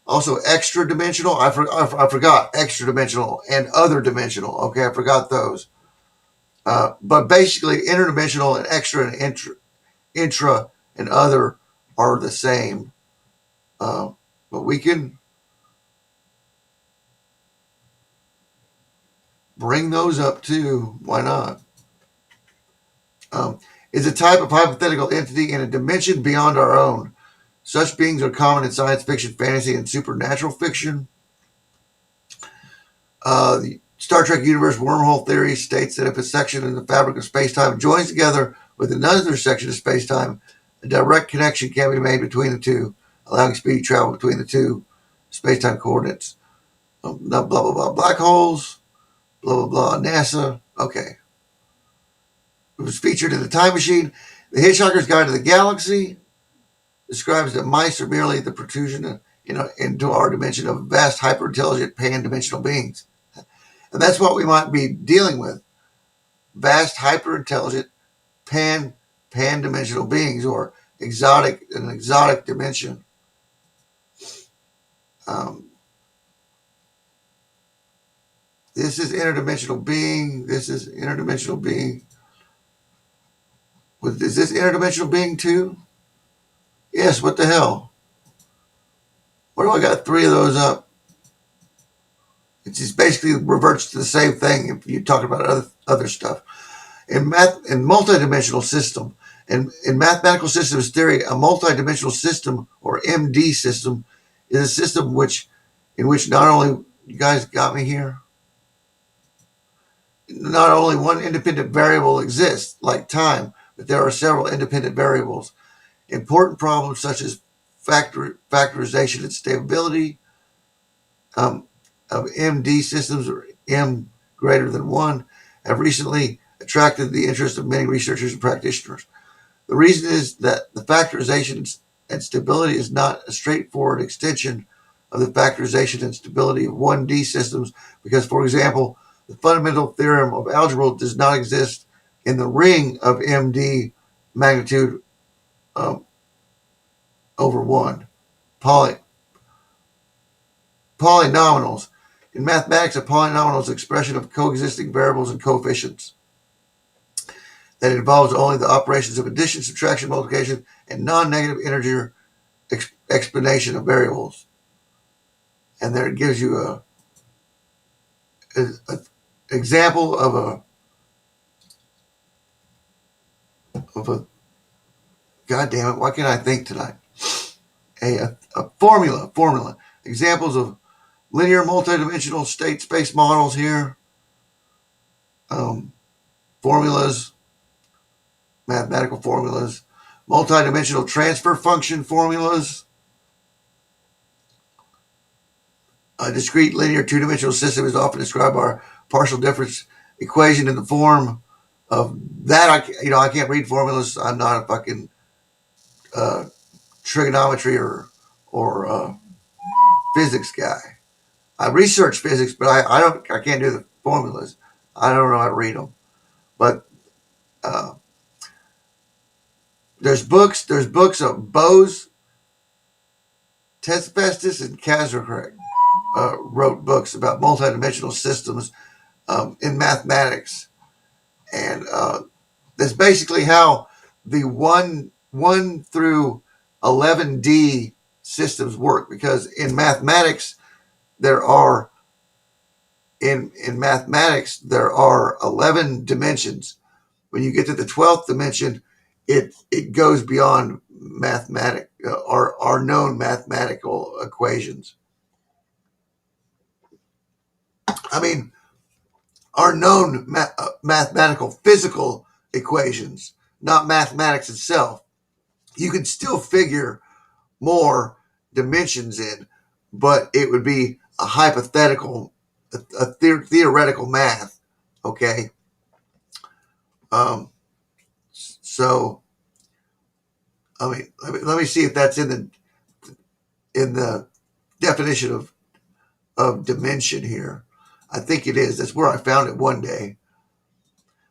also extra dimensional. I forgot extra dimensional and other dimensional. Okay, I forgot those. But basically, interdimensional and extra and intra and other are the same. But we can bring those up too. Why not? Is a type of hypothetical entity in a dimension beyond our own. Such beings are common in science fiction, fantasy, and supernatural fiction. The Star Trek universe wormhole theory states that if a section in the fabric of space-time joins together with another section of space-time, a direct connection can be made between the two, allowing speedy travel between the two space-time coordinates. Blah, blah, blah. Black holes, blah, blah, blah. NASA. Okay. It was featured in The Time Machine. The Hitchhiker's Guide to the Galaxy describes that mice are merely the protrusion into our dimension of vast, hyper-intelligent, pan-dimensional beings. And that's what we might be dealing with. Vast, hyper-intelligent, pan-dimensional beings, or an exotic dimension. This is interdimensional being. This is interdimensional being. Is this interdimensional being too? Yes, what the hell? Where do I got 3 of those up? It just basically reverts to the same thing if you talk about other stuff. In multidimensional system, in mathematical systems theory, a multidimensional system, or MD system, is a system in which not only, you guys got me here, not only one independent variable exists, like time, but there are several independent variables. Important problems such as factorization and stability of MD systems, or M greater than 1, have recently attracted the interest of many researchers and practitioners. The reason is that the factorization and stability is not a straightforward extension of the factorization and stability of 1D systems because, for example, the fundamental theorem of algebra does not exist in the ring of MD magnitude over 1. Polynomials. In mathematics, a polynomial is an expression of coexisting variables and coefficients that involves only the operations of addition, subtraction, multiplication, and non-negative integer explanation of variables. And there it gives you a example of a God damn it, why can't I think tonight? A formula. Examples of linear multidimensional state space models here. Formulas, mathematical formulas, multidimensional transfer function formulas. A discrete linear two-dimensional system is often described by a partial difference equation in the form of that. I can't read formulas. I'm not a fucking trigonometry or physics guy. I research physics, but I can't do the formulas. I don't know how to read them. But there's books of Bose, Tesfestus, and Kazarek wrote books about multidimensional systems in mathematics, and that's basically how the 1 through 11D systems work. Because in mathematics there are 11 dimensions. When you get to the 12th dimension, it goes beyond our known mathematical equations. I mean, our known mathematical physical equations, not mathematics itself. You can still figure more dimensions in, but it would be a hypothetical, theoretical math. Okay. So, I mean, let me see if that's in the definition of dimension here. I think it is. That's where I found it one day.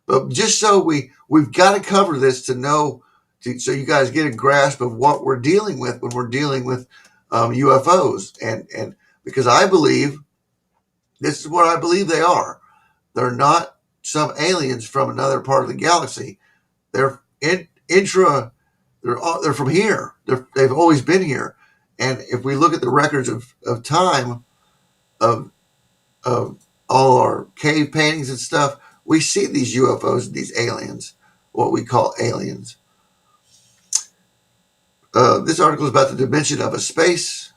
But just so we've got to cover this to know, so you guys get a grasp of what we're dealing with when we're dealing with UFOs, and because I believe this is what I believe they are. They're not some aliens from another part of the galaxy. They're They're from here. They've always been here. And if we look at the records of time of all our cave paintings and stuff, we see these UFOs, these aliens, what we call aliens. This article is about the dimension of a space,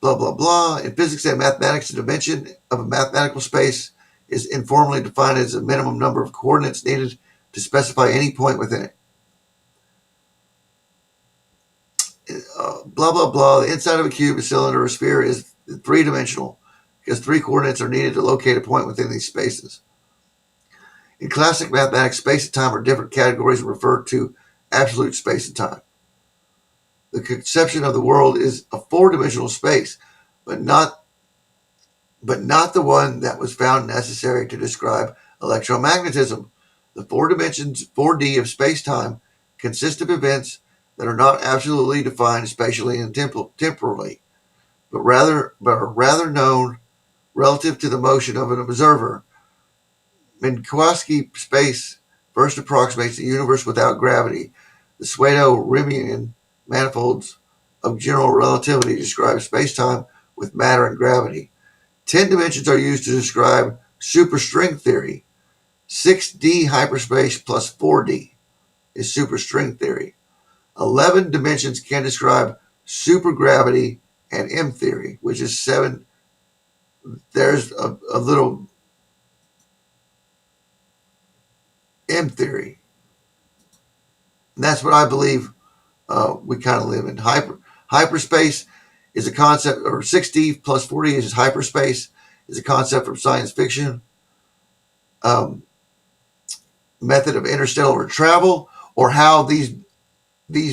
blah, blah, blah. In physics and mathematics, the dimension of a mathematical space is informally defined as a minimum number of coordinates needed to specify any point within it. Blah, blah, blah. The inside of a cube, a cylinder, or a sphere is three-dimensional because 3 coordinates are needed to locate a point within these spaces. In classic mathematics, space and time are different categories referred to absolute space and time. The conception of the world is a 4-dimensional space, but not the one that was found necessary to describe electromagnetism. The 4 dimensions, 4D of space-time, consist of events that are not absolutely defined spatially and temporally, but are rather known relative to the motion of an observer. Minkowski space first approximates the universe without gravity. The pseudo-Riemannian manifolds of general relativity describe space-time with matter and gravity. 10 dimensions are used to describe superstring theory. 6D hyperspace plus 4D is superstring theory. 11 dimensions can describe supergravity and M theory, which is 7. There's a little M theory. And that's what I believe we kind of live in. Hyperspace is a concept, or 6D plus 4D is hyperspace, is a concept from science fiction. Method of interstellar travel, or how these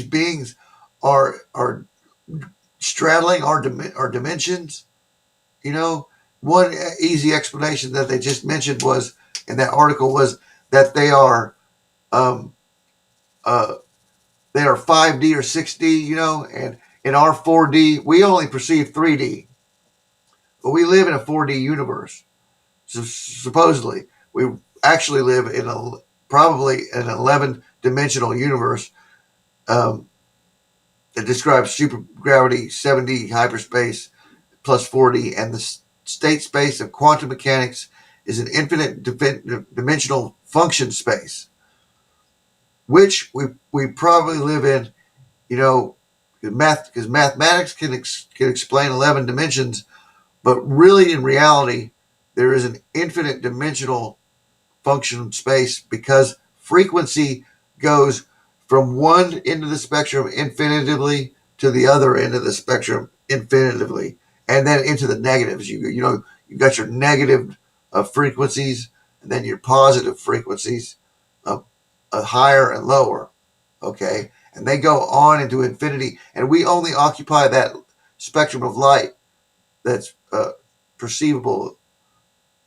beings are straddling our dimensions. You know, one easy explanation that they just mentioned was in that article was that they they are 5D or 6D, you know, and in our 4D, we only perceive 3D, but we live in a 4D universe. So supposedly, we actually live in probably an 11-dimensional universe that describes supergravity, 7D hyperspace plus 4D, and the state space of quantum mechanics is an infinite dimensional function space, which we probably live in, you know, because mathematics can explain 11 dimensions, but really in reality, there is an infinite dimensional function space because frequency goes from one end of the spectrum infinitively to the other end of the spectrum infinitively, and then into the negatives. You know, you got your negative frequencies, and then your positive frequencies, higher and lower. Okay, and they go on into infinity, and we only occupy that spectrum of light that's perceivable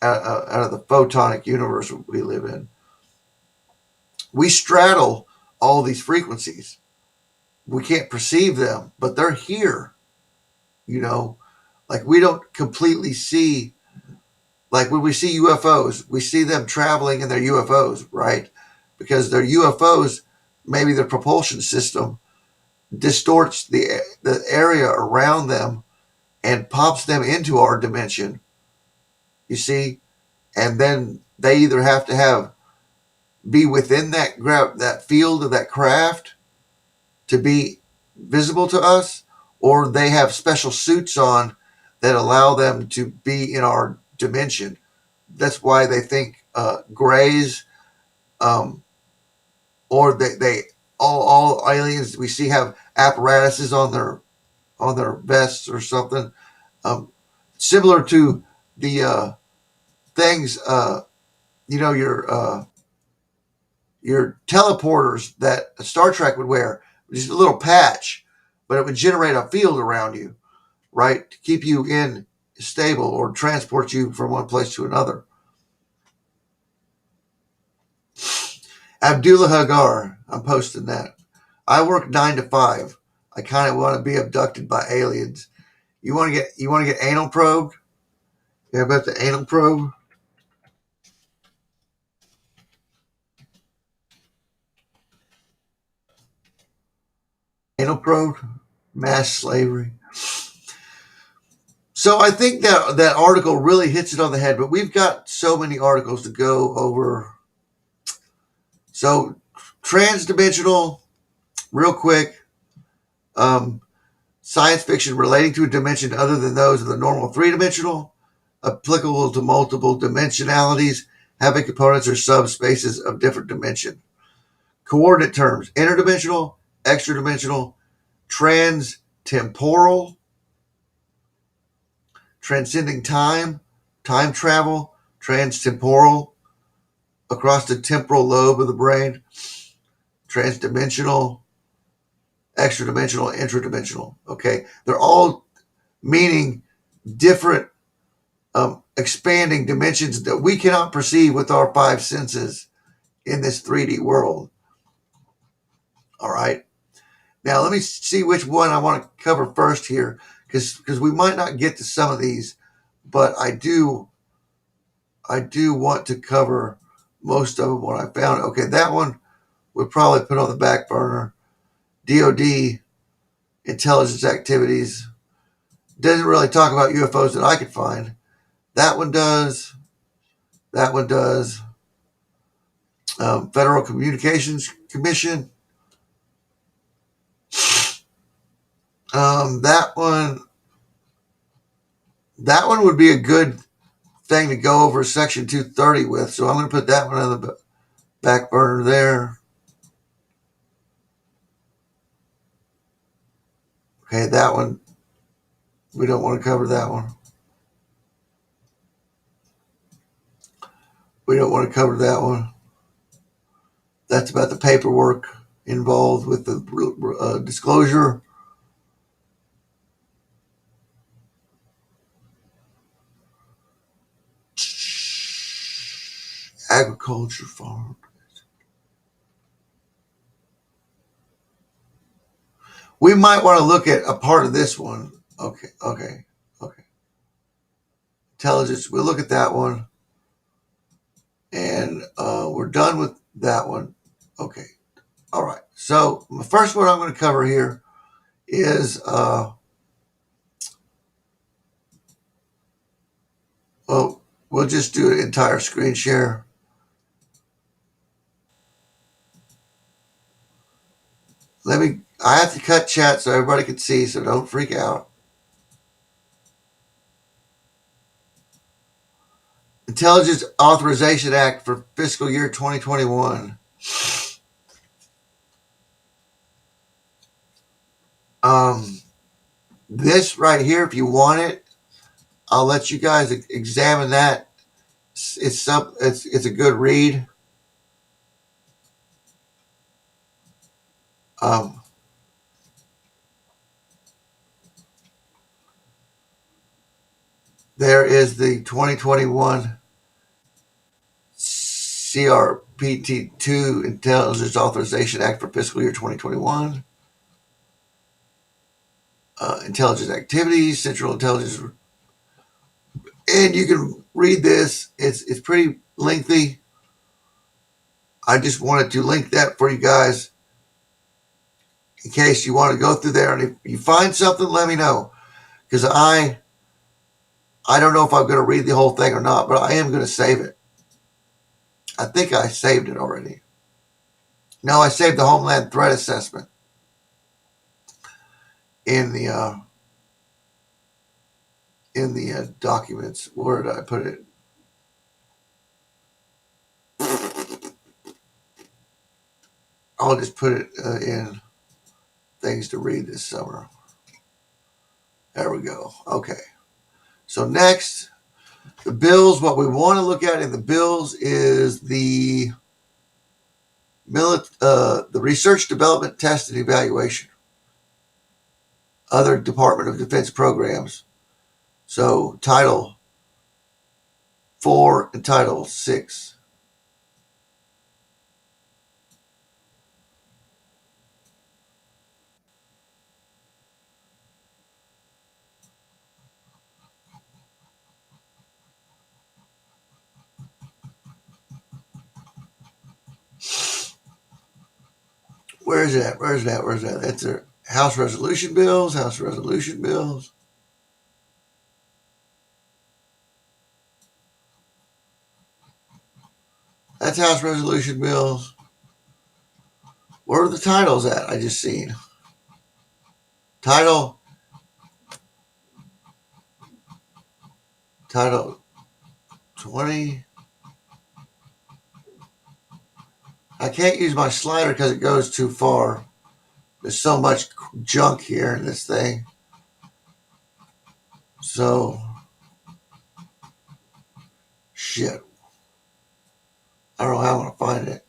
out of the photonic universe we live in. We straddle all these frequencies. We can't perceive them, but they're here. You know, like we don't completely see, like when we see UFOs, we see them traveling in their UFOs, right? Because their UFOs, maybe their propulsion system distorts the area around them and pops them into our dimension. You see, and then they either have to be within that field of that craft to be visible to us, or they have special suits on that allow them to be in our dimension. That's why they think grays, um, or they all aliens we see have apparatuses on their vests or something, um, similar to the things, you know, your teleporters that Star Trek would wear, just a little patch, but it would generate a field around you, right, to keep you in stable or transport you from one place to another. Abdullah Hagar, I'm posting that. I work 9 to 5. I kind of want to be abducted by aliens. You want to get anal probed? Yeah, about the anal probe? Anal probe? Mass slavery. So I think that article really hits it on the head, but we've got so many articles to go over. So transdimensional, real quick, science fiction relating to a dimension other than those of the normal three-dimensional, applicable to multiple dimensionalities, having components or subspaces of different dimension. Coordinate terms: interdimensional, extra-dimensional, trans-temporal, transcending time, time travel, trans-temporal, across the temporal lobe of the brain, transdimensional, extra-dimensional, intradimensional. Okay, they're all meaning different expanding dimensions that we cannot perceive with our five senses in this 3D world. All right. Now let me see which one I want to cover first here, because we might not get to some of these, but I do want to cover most of them when I found it. Okay, that one we'll probably put on the back burner. DoD intelligence activities doesn't really talk about UFOs that I could find. That one does. That one does. Federal Communications Commission. That one would be a good thing to go over Section 230 with. So I'm going to put that one on the back burner there. Okay, that one, we don't want to cover that one. We don't want to cover that one. That's about the paperwork involved with the disclosure. Agriculture farm. We might want to look at a part of this one. Okay. Intelligence. We'll look at that one. And we're done with that one. Okay. All right. So the first one I'm going to cover here is, well, we'll just do an entire screen share. I have to cut chat so everybody can see, so don't freak out. Intelligence Authorization Act for fiscal year 2021. This right here, if you want it, I'll let you guys examine that. It's a good read. There is the 2021 CRPT2 Intelligence Authorization Act for fiscal year 2021. Intelligence activities, Central Intelligence, and you can read this. It's pretty lengthy. I just wanted to link that for you guys in case you want to go through there. And if you find something, let me know, because I don't know if I'm going to read the whole thing or not, but I am going to save it. I think I saved it already. No, I saved the Homeland Threat Assessment in the documents. Where did I put it? I'll just put it in things to read this summer. There we go. Okay. So next, the bills. What we want to look at in the bills is the research, development, test, and evaluation. Other Department of Defense programs. So Title 4 and Title 6. Where's that? That's their House resolution bills. That's House resolution bills. Where are the titles at? I just seen. Title 20. I can't use my slider because it goes too far. There's so much junk here in this thing. So, shit. I don't know how I'm going to find it.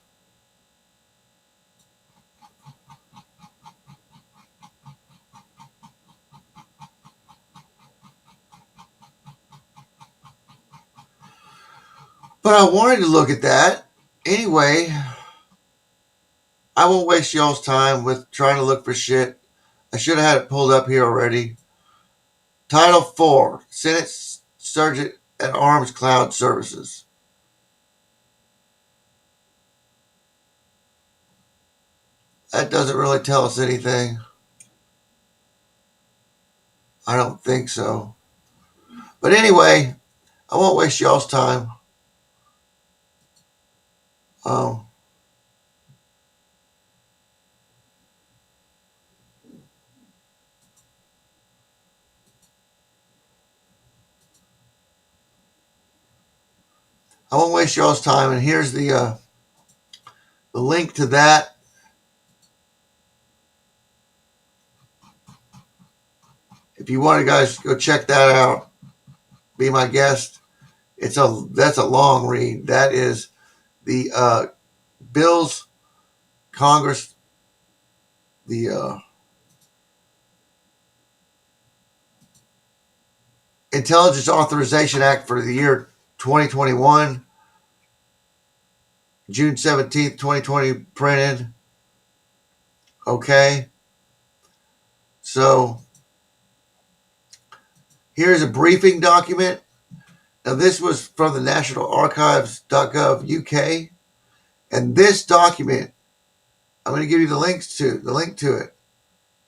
But I wanted to look at that. Anyway, I won't waste y'all's time with trying to look for shit. I should have had it pulled up here already. Title 4, Senate Sergeant at Arms Cloud Services. That doesn't really tell us anything. I don't think so. But anyway, I won't waste y'all's time. I won't waste y'all's time. And here's the link to that. If you want to guys go check that out, be my guest. That's a long read. That is the bills Congress, the Intelligence Authorization Act for the year 2021, June 17th, 2020 printed. Okay. So here's a briefing document. Now this was from the National Archives.gov UK, and this document, I'm going to give you the link to it,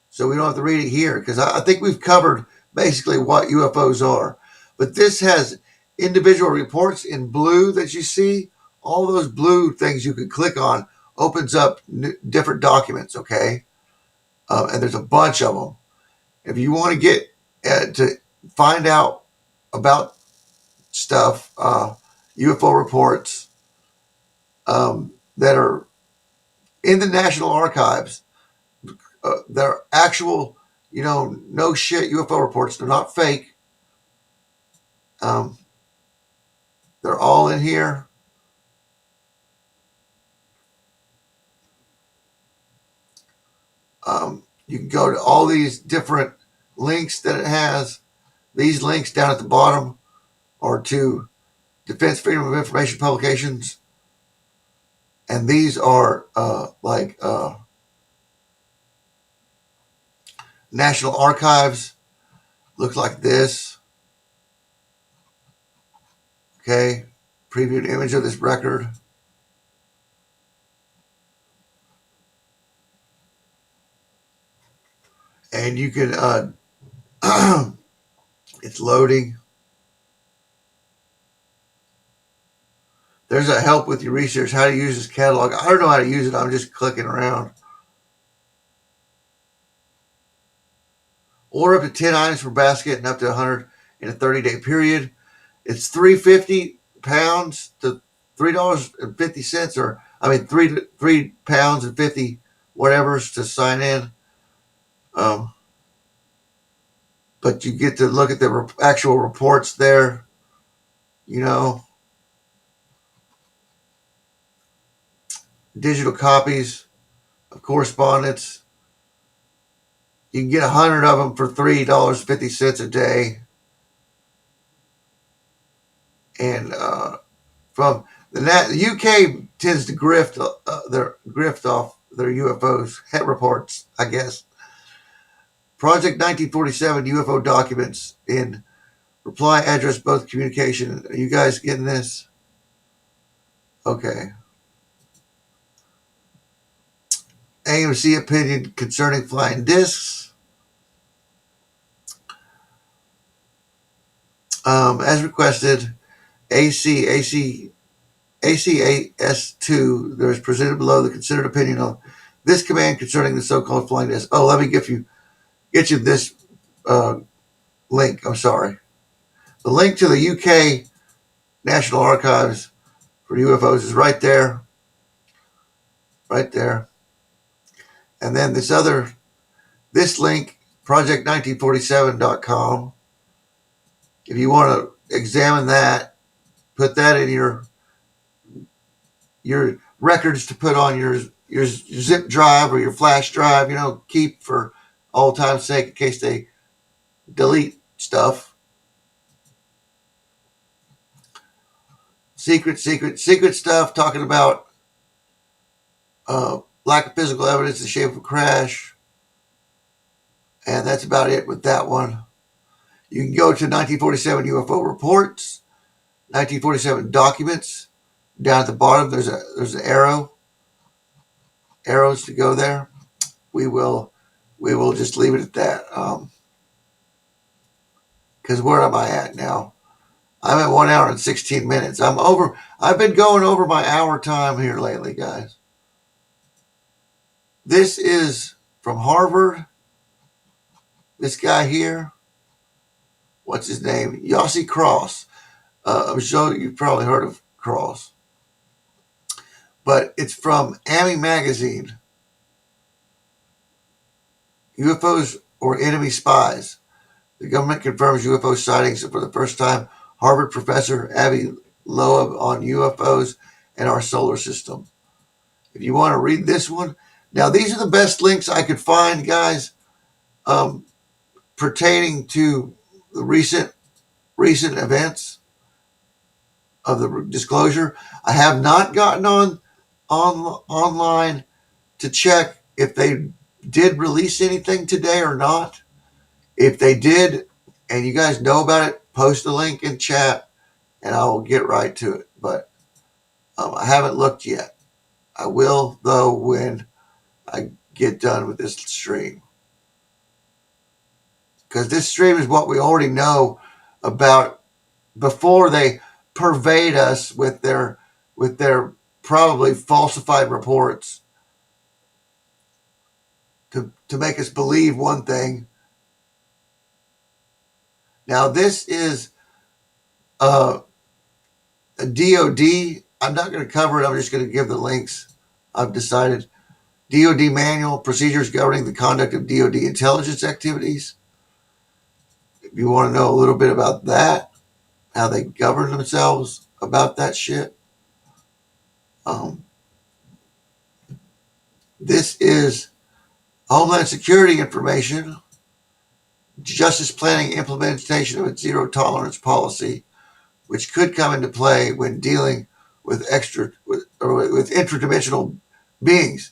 so we don't have to read it here, because I think we've covered basically what UFOs are. But this has individual reports in blue that you see. All those blue things you can click on opens up different documents, okay? And there's a bunch of them. If you want to get to find out about stuff, UFO reports that are in the National Archives, they're actual, no shit UFO reports. They're not fake. They're all in here. You can go to all these different links that it has. These links down at the bottom are to Defense Freedom of Information publications. And these are National Archives. Looks like this. Okay. Previewed image of this record. And you can, it's loading. There's a help with your research, how to use this catalog. I don't know how to use it. I'm just clicking around. Order up to 10 items per basket and up to 100 in a 30-day period. It's £3.50 to $3.50, or £3 and 50 whatevers to sign in. But you get to look at the actual reports there. Digital copies of correspondence. You can get 100 of them for $3.50 a day. And from the UK tends to grift off their UFOs reports, I guess. Project 1947 UFO documents in reply address both communication. Are you guys getting this? Okay. AMC opinion concerning flying discs. As requested, ACAS2, there is presented below the considered opinion on this command concerning the so-called flying disc. Oh, let me get you this link. I'm sorry. The link to the UK National Archives for UFOs is right there. Right there. And then this link, project1947.com. If you want to examine that, put that in your records to put on your zip drive or your flash drive, keep for all time's sake in case they delete stuff. Secret stuff talking about lack of physical evidence in the shape of a crash. And that's about it with that one. You can go to 1947 UFO reports, 1947 documents. Down at the bottom, there's an arrows to go there. We will just leave it at that. Because where am I at now? I'm at 1 hour and 16 minutes. I've been going over my hour time here lately, guys. This is from Harvard. This guy here, what's his name? Yossi Cross. I'm sure you've probably heard of Cross. But it's from AMI Magazine. UFOs or enemy spies. The government confirms UFO sightings for the first time. Harvard professor Avi Loeb on UFOs and our solar system. If you want to read this one. Now, these are the best links I could find, guys, pertaining to the recent events of the disclosure. I have not gotten online to check if they did release anything today or not. If they did, and you guys know about it, post the link in chat, and I will get right to it. But I haven't looked yet. I will, though, when I get done with this stream. Because this stream is what we already know about before they pervade us with their probably falsified reports to make us believe one thing. Now this is a DOD. I'm not going to cover it. I'm just going to give the links. I've decided DOD manual, procedures governing the conduct of DOD intelligence activities. If you want to know a little bit about that, how they govern themselves about that shit. This is Homeland Security information, justice planning implementation of its zero tolerance policy, which could come into play when dealing with interdimensional beings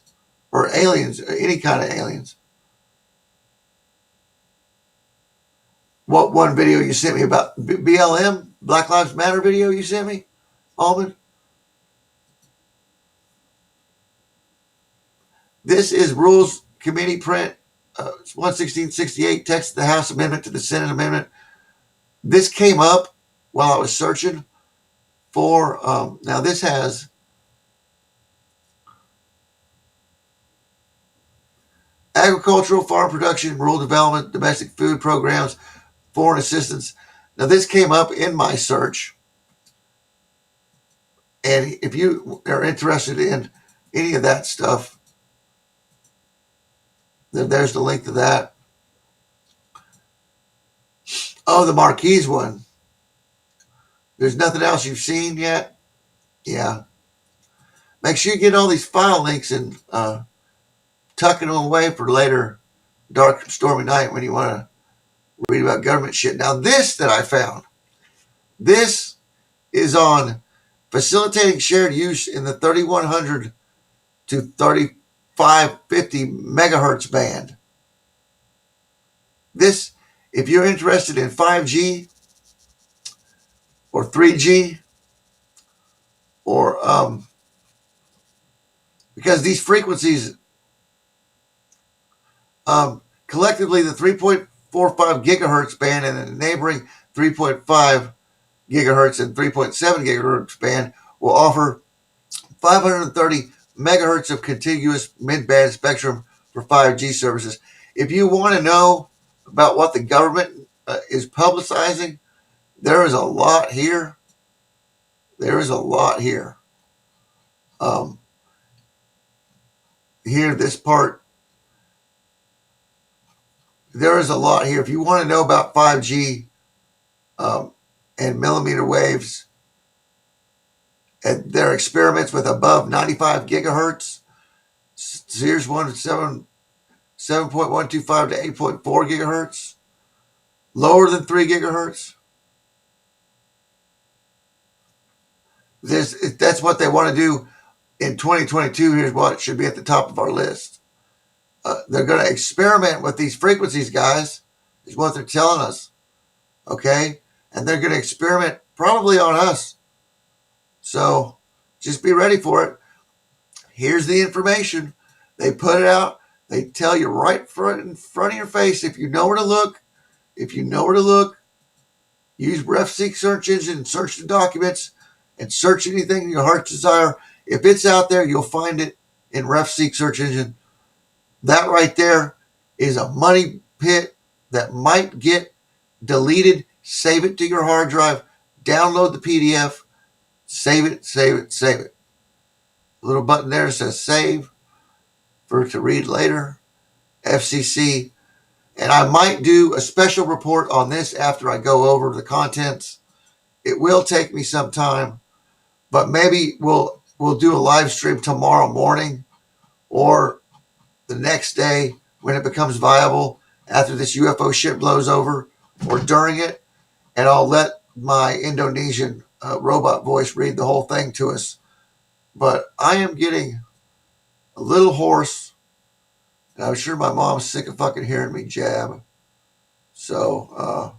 or aliens, any kind of aliens. What one video you sent me about BLM, Black Lives Matter video you sent me, Alvin? This is Rules Committee Print 11668, text of the House Amendment to the Senate Amendment. This came up while I was searching for, now this has agricultural, farm production, rural development, domestic food programs, foreign assistance. Now this came up in my search. And if you are interested in any of that stuff, then there's the link to that. Oh, the Marquise one. There's nothing else you've seen yet? Yeah. Make sure you get all these file links and tucking them away for later, dark, stormy night when you want to read about government shit. Now, this that I found, this is on facilitating shared use in the 3100 to 3550 megahertz band. This, if you're interested in 5G or 3G, or because these frequencies, collectively, the 3.45 gigahertz band and the neighboring 3.5 gigahertz and 3.7 gigahertz band will offer 530 megahertz of contiguous mid-band spectrum for 5G services. If you want to know about what the government is publicizing, there is a lot here. There is a lot here. Here, this part, there is a lot here. If you want to know about 5G and millimeter waves and their experiments with above 95 gigahertz, Sears 7.125 to 8.4 gigahertz, lower than 3 gigahertz. That's what they want to do in 2022. Here's what should be at the top of our list. They're going to experiment with these frequencies, guys, is what they're telling us. Okay? And they're going to experiment probably on us. So just be ready for it. Here's the information. They put it out. They tell you right in front of your face. If you know where to look, use RefSeek search engine and search the documents and search anything your heart's desire. If it's out there, you'll find it in RefSeek search engine. That right there is a money pit that might get deleted. Save it to your hard drive. Download the PDF. Save it, save it, save it. A little button there that says save for it to read later. FCC. And I might do a special report on this after I go over the contents. It will take me some time, but maybe we'll do a live stream tomorrow morning or the next day when it becomes viable after this UFO shit blows over or during it. And I'll let my Indonesian robot voice read the whole thing to us. But I am getting a little hoarse And I'm sure my mom's sick of fucking hearing me jab. So,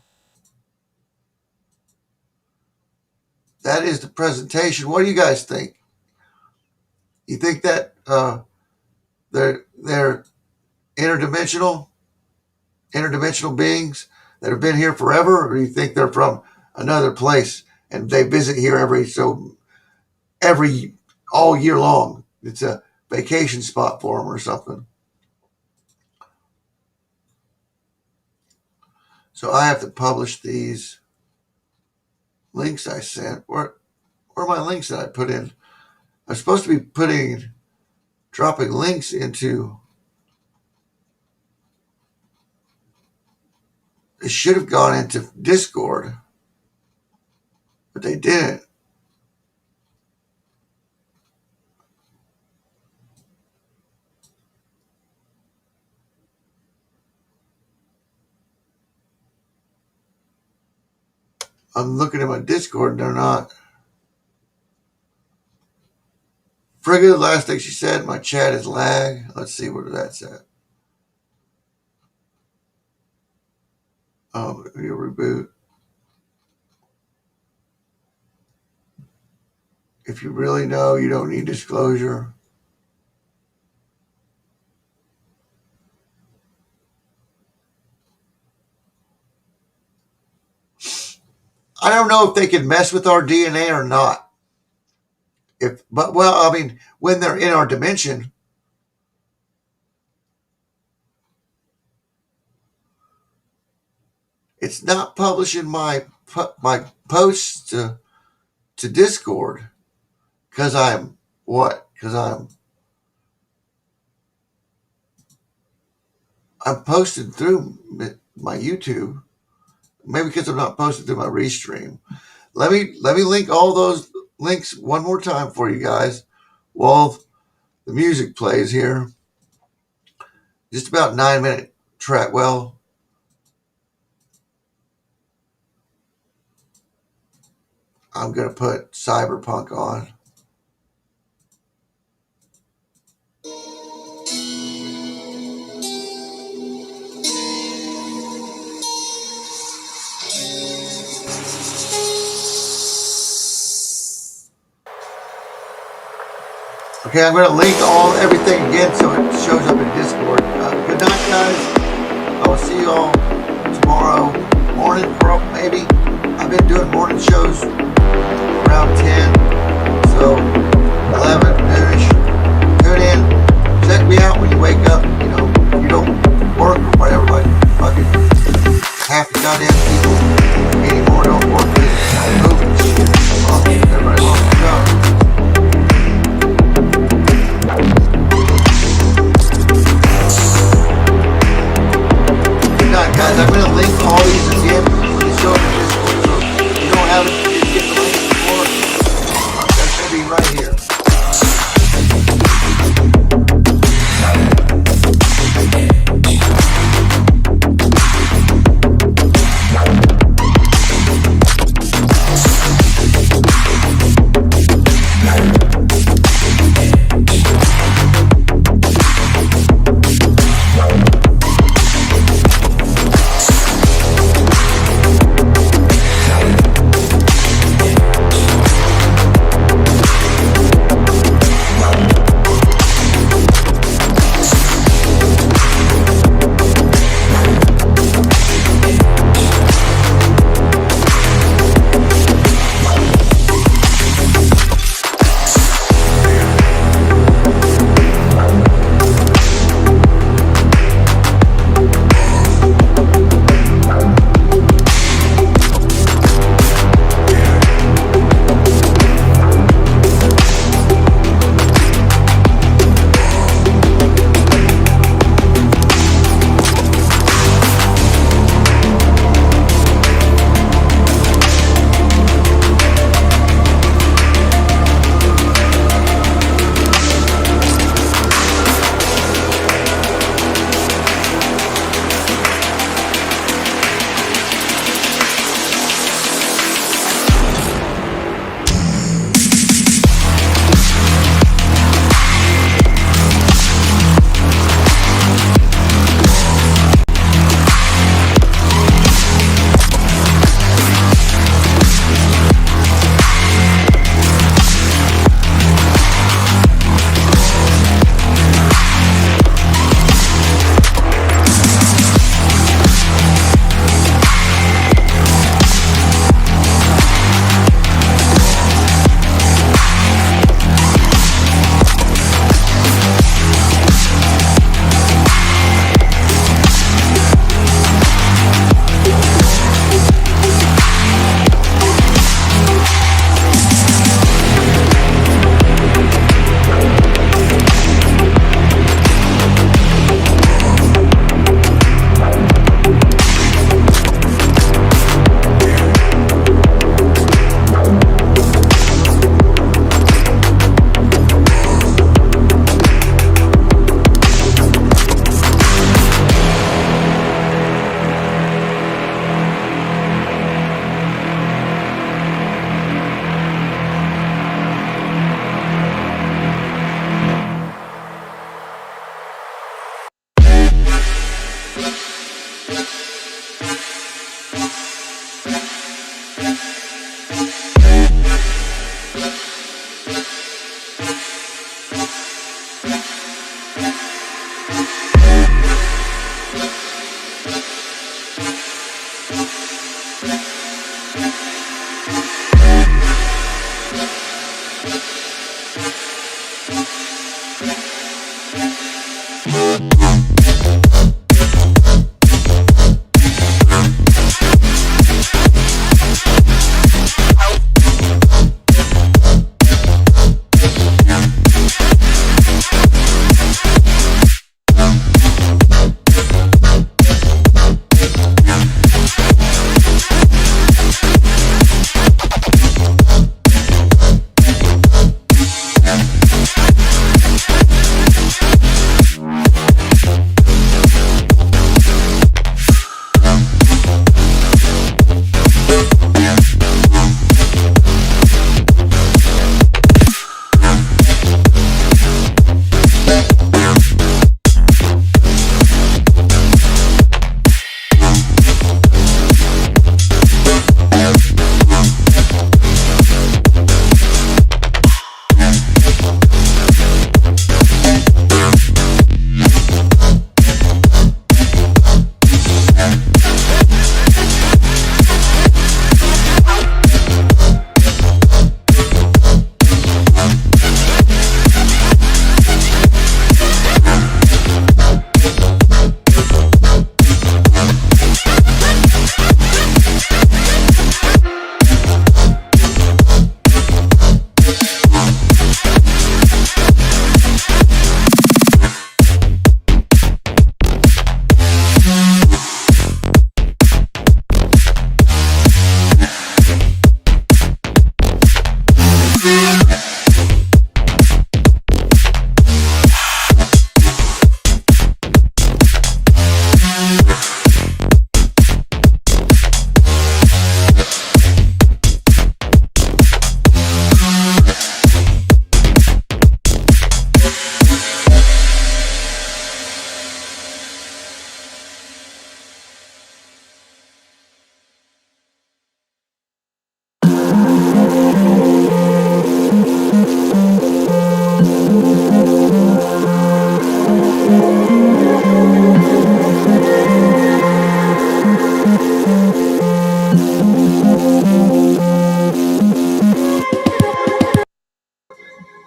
that is the presentation. What do you guys think? You think that they're interdimensional beings that have been here forever, or do you think they're from another place and they visit here every all year long? It's a vacation spot for them or something. So I have to publish these links I sent. Where are my links that I put in? I'm supposed to be dropping links into. It should have gone into Discord, but they didn't. I'm looking at my Discord and they're not. Frigga, the last thing she said, my chat is lag. Let's see where that's at. Oh, you reboot. If you really know, you don't need disclosure. I don't know if they can mess with our DNA or not. When they're in our dimension, it's not publishing my posts to Discord because I'm posted through my YouTube. Maybe because I'm not posted through my Restream. Let me link all those links one more time for you guys while the music plays here. Just about 9-minute track. Well, I'm going to put Cyberpunk on. Okay, I'm going to link everything again so it shows up in Discord. Good night, guys. I will see you all tomorrow morning, maybe. I've been doing morning shows around 10, so 11, noonish. Tune in. Check me out when you wake up. You know, if you don't work or whatever, like fucking half the goddamn people anymore don't work. Everybody wants to go. Guys, I'm going to link all these again when you show up in Discord. So if you don't have it, you get the link before. That's going to be right here.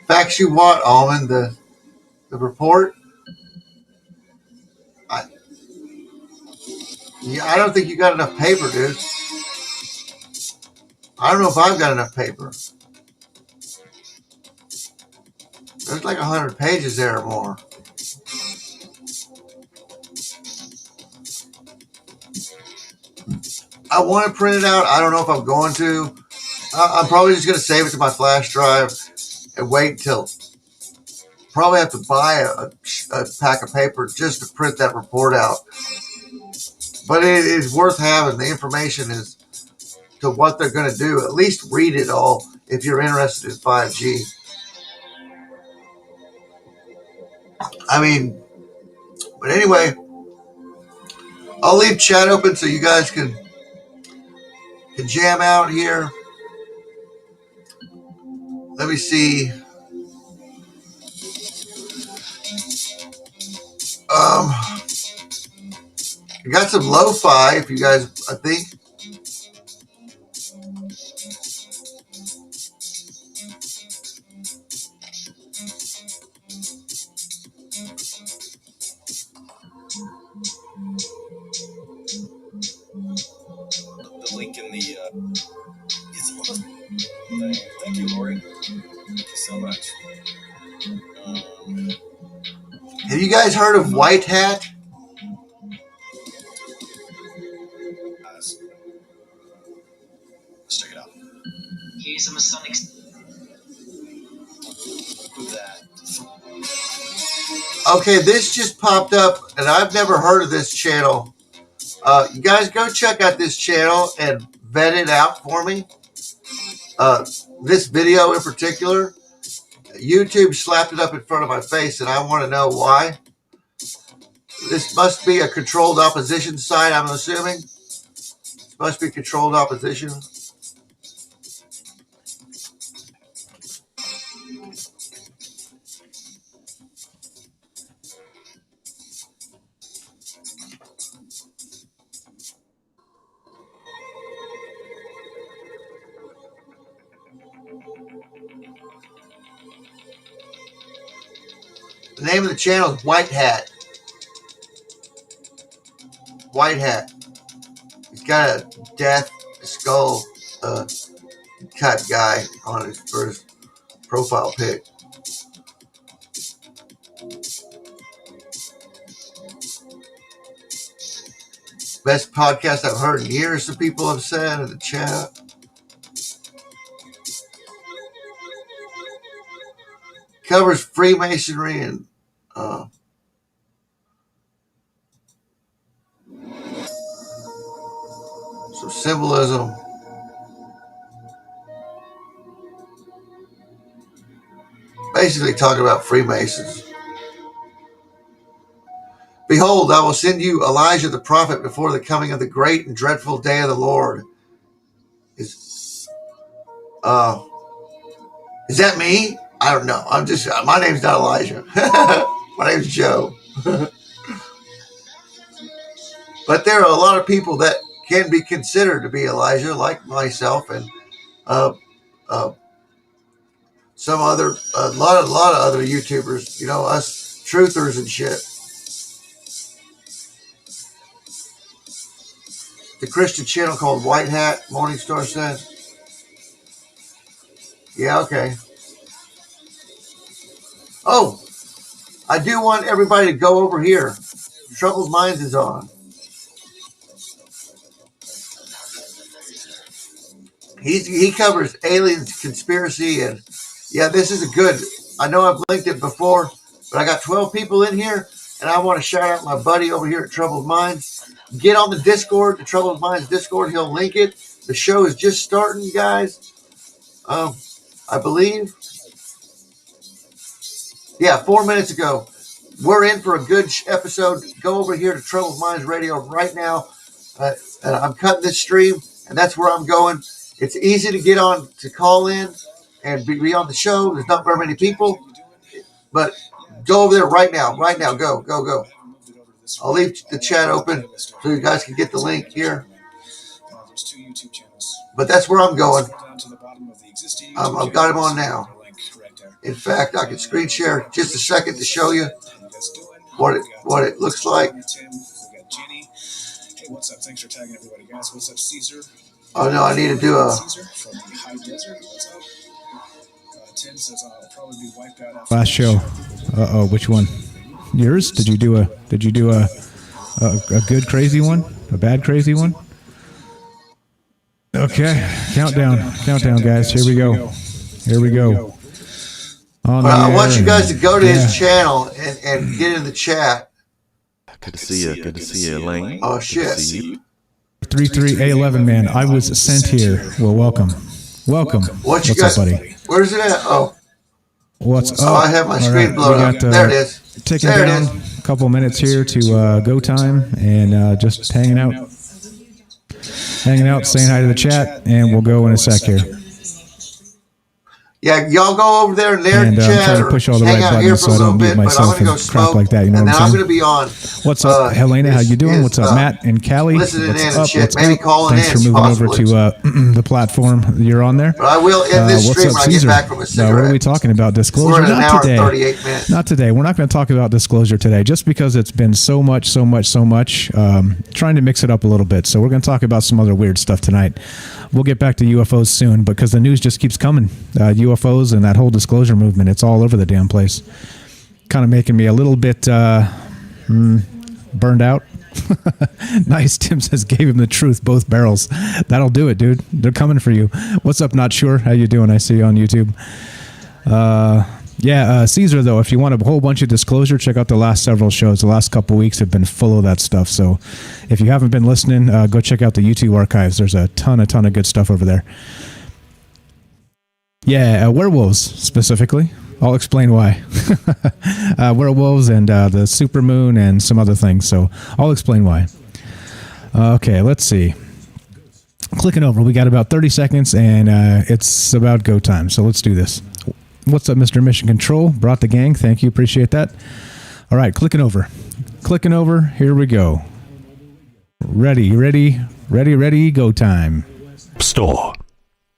Facts you want, Almond, the report? I, yeah, I don't think you got enough paper, dude. I don't know if I've got enough paper. There's like 100 pages there or more. I want to print it out. I don't know if I'm going to. I'm probably just going to save it to my flash drive and wait until. Probably have to buy a pack of paper just to print that report out. But it is worth having. The information is to what they're going to do. At least read it all if you're interested in 5G. I mean, but anyway, I'll leave chat open so you guys can jam out here. Let me see. I got some lo-fi if you guys, I think. The link in the it's almost thing. Thank you, Lori. Thank you so much. Have you guys heard of White Hat? Let's check it out. Here's a Masonic. That. Okay, this just popped up, and I've never heard of this channel. You guys go check out this channel and vet it out for me. This video in particular, YouTube slapped it up in front of my face, and I want to know why. This must be a controlled opposition site, I'm assuming. This must be controlled opposition. The name of the channel is White Hat. White Hat. He's got a death skull cut guy on his first profile pic. Best podcast I've heard in years, some people have said in the chat. Covers Freemasonry and some symbolism. Basically talking about Freemasons. Behold, I will send you Elijah the prophet before the coming of the great and dreadful day of the Lord. Is that me? I don't know. My name's not Elijah. My name's Joe. But there are a lot of people that can be considered to be Elijah, like myself and some other, a lot of other YouTubers, you know, us truthers and shit. The Christian channel called White Hat, Morningstar said. Yeah, okay. Oh, I do want everybody to go over here. Troubled Minds is on. He covers aliens, conspiracy, and yeah, this is a good. I know I've linked it before, but I got 12 people in here, and I want to shout out my buddy over here at Troubled Minds. Get on the Discord, the Troubled Minds Discord. He'll link it. The show is just starting, guys. I believe. Yeah, 4 minutes ago. We're in for a good episode. Go over here to Troubled Minds Radio right now. And I'm cutting this stream, and that's where I'm going. It's easy to get on, to call in and be on the show. There's not very many people, but go over there right now. Right now, go. I'll leave the chat open so you guys can get the link here. But that's where I'm going. I've got him on now. In fact, I can screen share just a second to show you what it looks like. Hey, what's up? Thanks for tagging everybody, guys. What's up, Caesar? Oh no, I need to do a. Caesar from the High Desert. What's up? Tim says I'll probably be wiped out after last show. Which one? Yours? Did you do a good crazy one? A bad crazy one? Okay, countdown, guys. Here we go. I want you guys to go to his channel and get in the chat. Good to see you. Good to see you, Elaine. Oh shit. 33A11 man. I was sent here. Well, welcome. What's up, buddy? Where's it at? Oh. What's up? Oh, I have my screen blown up. There it is. Ticking down. A couple minutes here to go time and just hanging out, saying hi to the chat, and we'll go in a sec here. Yeah, y'all go over there and chat trying to push all the hang right out here buttons for a so I little don't bit, mute but I'm myself going to go and crap smoke, like that. You know and what then I'm I'm saying? going to be on. What's up, Helena? How you doing? What's up, Matt and Callie? Listening What's in up? and shit. What's Maybe up? calling Thanks in for moving over possibly. to the platform. You're on there. But I will end this What's stream up, when I get Caesar? back from a cigarette. What are we talking about? Disclosure? We're at an Not hour today. and 38 minutes. Not today. We're not going to talk about disclosure today, just because it's been so much. Trying to mix it up a little bit. So we're going to talk about some other weird stuff tonight. We'll get back to UFOs soon because the news just keeps coming. UFOs and that whole disclosure movement, it's all over the damn place. Kind of making me a little bit burned out. Nice, Tim says, gave him the truth, both barrels. That'll do it, dude. They're coming for you. What's up, Not Sure? How you doing? I see you on YouTube. Caesar, though, if you want a whole bunch of disclosure, check out the last several shows. The last couple weeks have been full of that stuff. So if you haven't been listening, go check out the YouTube archives. There's a ton of good stuff over there. Yeah, werewolves, specifically. I'll explain why. Werewolves and the supermoon and some other things. So I'll explain why. Okay, let's see. Clicking over. We got about 30 seconds, and it's about go time. So let's do this. What's up, Mr. Mission Control? Brought the gang. Thank you. Appreciate that. All right, clicking over. Here we go. Ready. Go time. Store.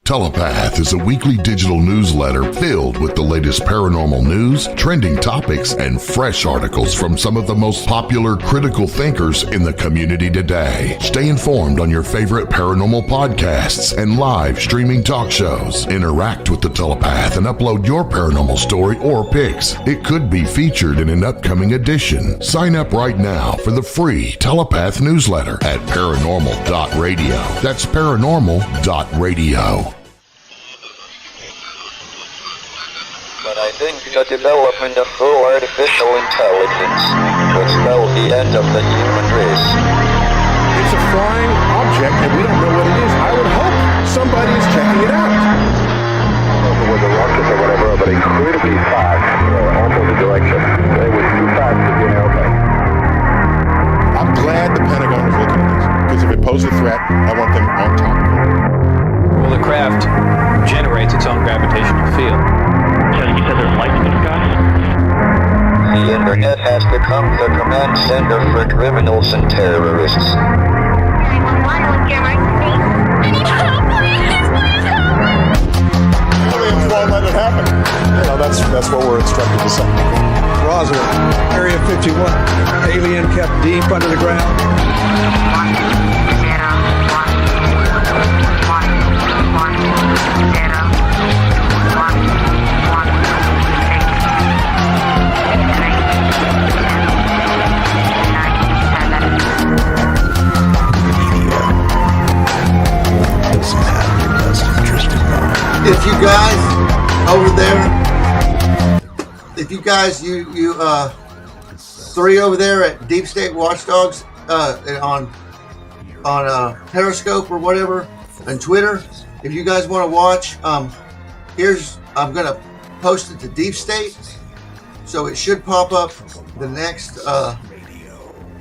Telepath is a weekly digital newsletter filled with the latest paranormal news, trending topics, and fresh articles from some of the most popular critical thinkers in the community today. Stay informed on your favorite paranormal podcasts and live streaming talk shows. Interact with the Telepath and upload your paranormal story or pics. It could be featured in an upcoming edition. Sign up right now for the free Telepath newsletter at paranormal.radio. That's paranormal.radio. But I think the development of full artificial intelligence would spell the end of the human race. It's a flying object and we don't know what it is. I would hope somebody is checking it out. With a rocket or whatever, but incredibly fast, opposite direction. They were too fast to be in airplane. I'm glad the Pentagon is looking at this, because if it poses a threat, I want them on top of it. Well, the craft generates its own gravitational field. So you said there's lights in the sky? The internet has become the command center for criminals and terrorists. 911, what's your emergency? I need help, please help me! Aliens won't let it happen. You know, that's what we're instructed to say. Roswell, Area 51. Alien kept deep under the ground. 1, 0, If you guys over there, you three over there at Deep State Watchdogs on Periscope or whatever and Twitter, if you guys want to watch, I'm gonna post it to Deep State, so it should pop up the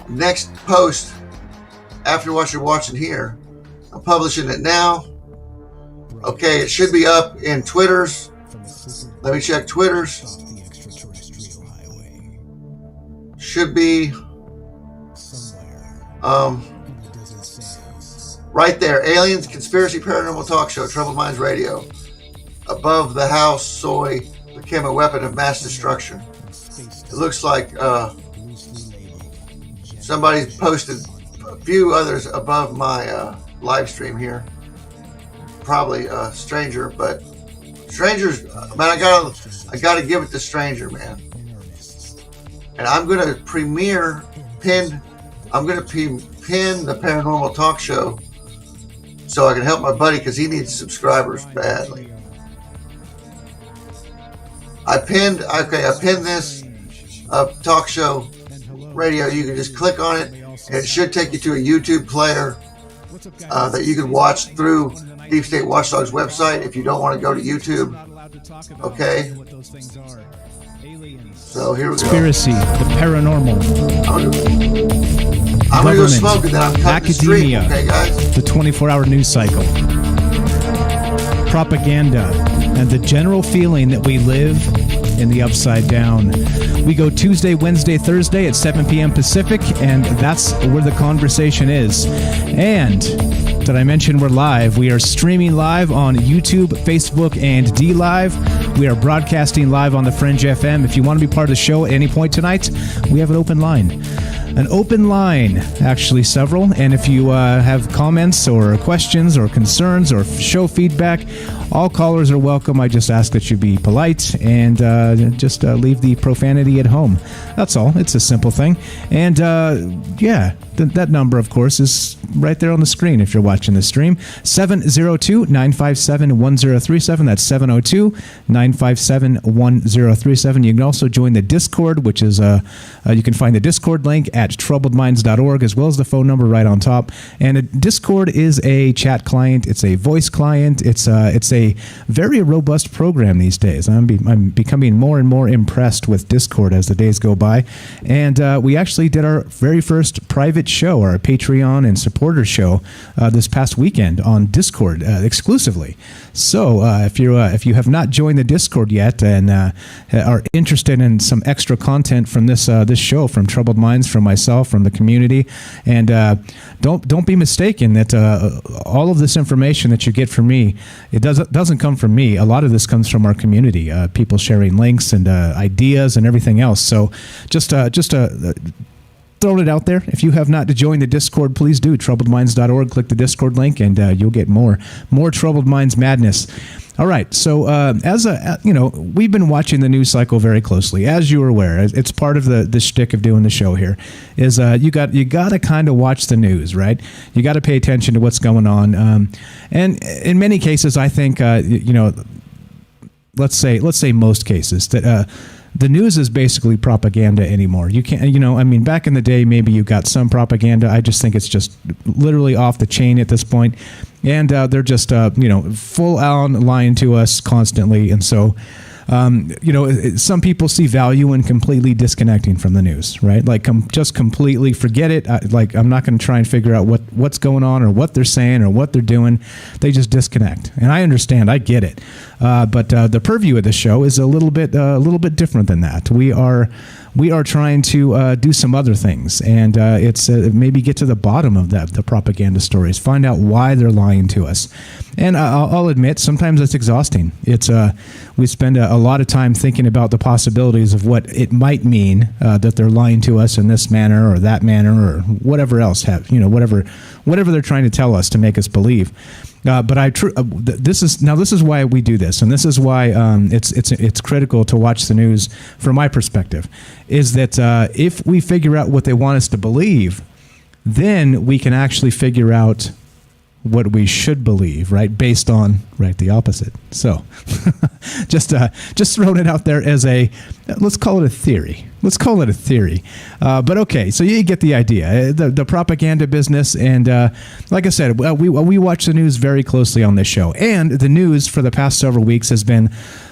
next post after what you're watching here. I'm publishing it now. Okay, it should be up in Twitters. Let me check Twitters. Should be right there. Aliens, Conspiracy, Paranormal Talk Show, Troubled Minds Radio. Above the house, soy became a weapon of mass destruction. It looks like somebody's posted a few others above my live stream here. Probably a stranger, but strangers, man, I gotta give it to stranger, man. And I'm gonna pin the Paranormal Talk Show so I can help my buddy because he needs subscribers badly. I pinned this talk show radio. You can just click on it and it should take you to a YouTube player that you can watch through Deep State Watchdog's website if you don't want to go to YouTube. Okay. So here we go. Conspiracy, the paranormal. I'm going to go smoke and then I'm cutting the stream. Academia, Okay, guys? the 24-hour news cycle. Propaganda, and the general feeling that we live in the upside down. We go Tuesday, Wednesday, Thursday at 7 p.m. Pacific, and that's where the conversation is. And did I mention we're live? We are streaming live on YouTube, Facebook, and DLive. We are broadcasting live on the Fringe FM. If you want to be part of the show at any point tonight, we have an open line. An open line, actually several. And if you have comments or questions or concerns or show feedback, all callers are welcome. I just ask that you be polite and just leave the profanity at home. That's all. It's a simple thing. And that number, of course, is right there on the screen if you're watching the stream. 702-957-1037. That's 702-957-1037. You can also join the Discord, which is you can find the Discord link at troubledminds.org, as well as the phone number right on top. And Discord is a chat client. It's a voice client. It's a very robust program these days. I'm becoming more and more impressed with Discord as the days go by. And we actually did our very first private show, our Patreon and supporter show, this past weekend on Discord exclusively. So if you have not joined the Discord yet and are interested in some extra content from this show, from Troubled Minds, from myself, from the community. And don't be mistaken that all of this information that you get from me, it doesn't come from me. A lot of this comes from our community, people sharing links and ideas and everything else. So just throwing it out there. If you have not joined the Discord, please do. TroubledMinds.org. Click the Discord link, and you'll get more Troubled Minds madness. All right. So we've been watching the news cycle very closely, as you are aware. It's part of the shtick of doing the show here. Is you got to kind of watch the news, right? You got to pay attention to what's going on. And in many cases, I think let's say most cases that. The news is basically propaganda anymore. You can't, back in the day, maybe you got some propaganda. I just think it's just literally off the chain at this point. And they're just, full on lying to us constantly. And so, some people see value in completely disconnecting from the news, right? Like, just completely forget it. I'm not going to try and figure out what's going on or what they're saying or what they're doing. They just disconnect. And I understand. I get it. But the purview of the show is a little bit different than that. We are trying to do some other things, and it's maybe get to the bottom of the propaganda stories, find out why they're lying to us. And I'll admit, sometimes it's exhausting. We spend a lot of time thinking about the possibilities of what it might mean that they're lying to us in this manner or that manner or whatever else whatever they're trying to tell us to make us believe. But this is why we do this, and this is why it's critical to watch the news. From my perspective, is that if we figure out what they want us to believe, then we can actually figure out what we should believe, right? Based on the opposite. So, just throwing it out there as let's call it a theory. But okay, so you get the idea. The propaganda business, and like I said, we watch the news very closely on this show, and the news for the past several weeks has been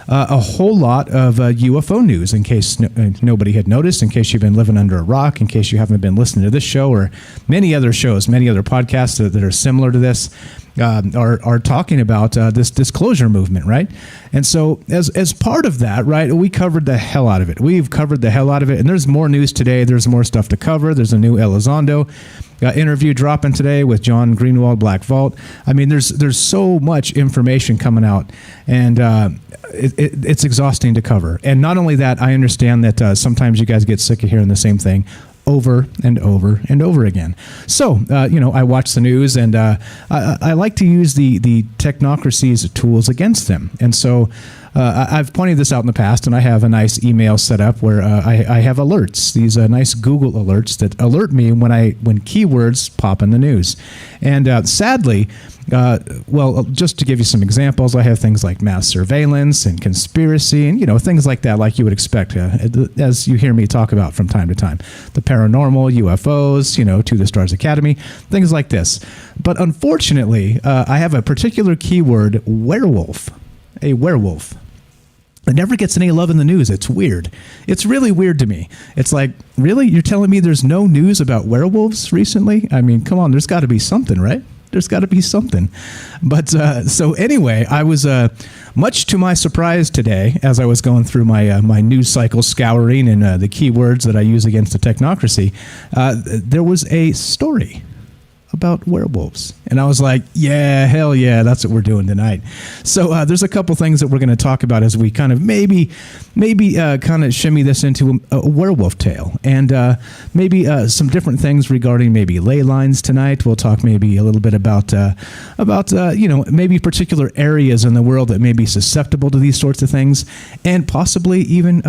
a whole lot of UFO news. In case nobody had noticed, in case you've been living under a rock, in case you haven't been listening to this show or many other shows, many other podcasts that are similar to this. Are talking about this disclosure movement, right? And so as part of that, right, we covered the hell out of it. We've covered the hell out of it, and there's more news today. There's more stuff to cover. There's a new Elizondo interview dropping today with John Greenwald, Black Vault. There's so much information coming out, and it's exhausting to cover. And not only that, I understand that sometimes you guys get sick of hearing the same thing over and over and over again. So, I watch the news, and I like to use the technocracy's tools against them. And so I've pointed this out in the past, and I have a nice email set up where I have alerts, these nice Google alerts that alert me when keywords pop in the news. And sadly, just to give you some examples, I have things like mass surveillance and conspiracy and, things like that, like you would expect, as you hear me talk about from time to time. The paranormal, UFOs, To the Stars Academy, things like this. But unfortunately, I have a particular keyword, werewolf, a werewolf. It never gets any love in the news. It's weird. It's really weird to me. It's like, really? You're telling me there's no news about werewolves recently? I mean, come on, there's got to be something, right? There's got to be something. But so anyway, I was much to my surprise today, as I was going through my news cycle scouring and the keywords that I use against the technocracy, there was a story about werewolves. And I was like, yeah, hell yeah, that's what we're doing tonight. So there's a couple things that we're going to talk about as we kind of maybe kind of shimmy this into a werewolf tale, and maybe some different things regarding maybe ley lines tonight. We'll talk maybe a little bit about maybe particular areas in the world that may be susceptible to these sorts of things, and possibly even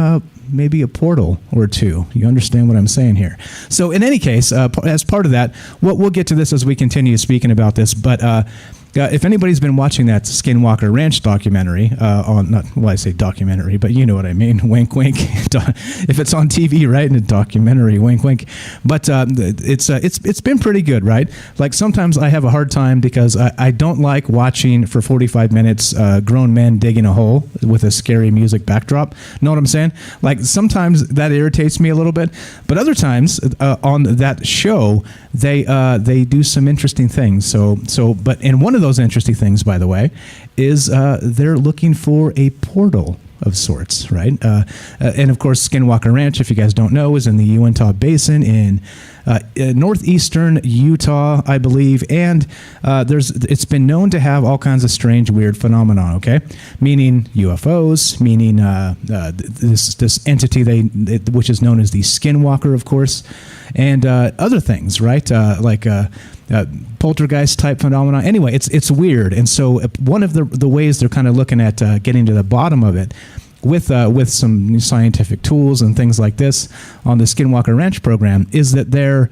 maybe a portal or two. You understand what I'm saying here? So in any case, as part of that, we'll get to this as we continue speaking about this, but if anybody's been watching that Skinwalker Ranch documentary, I say documentary, but you know what I mean, wink, wink. If it's on TV, right, in a documentary, wink, wink. But it's been pretty good, right? Like sometimes I have a hard time because I don't like watching for 45 minutes grown men digging a hole with a scary music backdrop. Know what I'm saying? Like sometimes that irritates me a little bit, but other times on that show they do some interesting things. But in one of those interesting things, by the way, is they're looking for a portal of sorts, right? And of course, Skinwalker Ranch, if you guys don't know, is in the Uintah Basin in northeastern Utah, I believe, and it's been known to have all kinds of strange, weird phenomena. Okay, meaning UFOs, meaning this entity which is known as the Skinwalker, of course, and other things, right? Like poltergeist type phenomena. Anyway, it's weird, and so one of the ways they're kind of looking at getting to the bottom of it with some new scientific tools and things like this on the Skinwalker Ranch program is that they're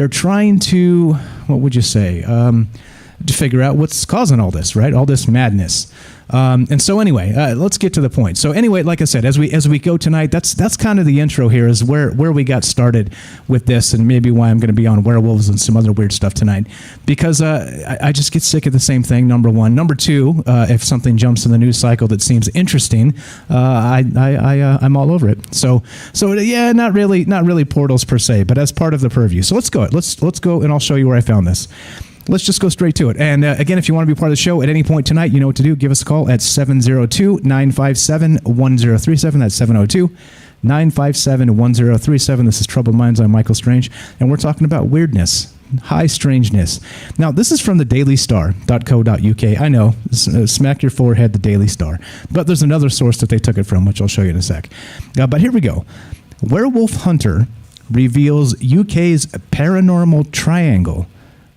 trying to, what would you say, to figure out what's causing all this, right? All this madness. And so anyway, let's get to the point. So anyway, like I said, as we go tonight, that's kind of the intro here, is where we got started with this, and maybe why I'm going to be on werewolves and some other weird stuff tonight, because I just get sick of the same thing. Number one. Number two, if something jumps in the news cycle that seems interesting, I'm all over it. So yeah, not really portals per se, but as part of the purview. So let's go. Let's go, and I'll show you where I found this. Let's just go straight to it. And again, if you want to be part of the show at any point tonight, you know what to do. Give us a call at 702-957-1037. That's 702-957-1037. This is Troubled Minds. I'm Michael Strange, and we're talking about weirdness, high strangeness. Now, this is from the dailystar.co.uk. I know, smack your forehead, the Daily Star. But there's another source that they took it from, which I'll show you in a sec. But here we go. Werewolf hunter reveals UK's paranormal triangle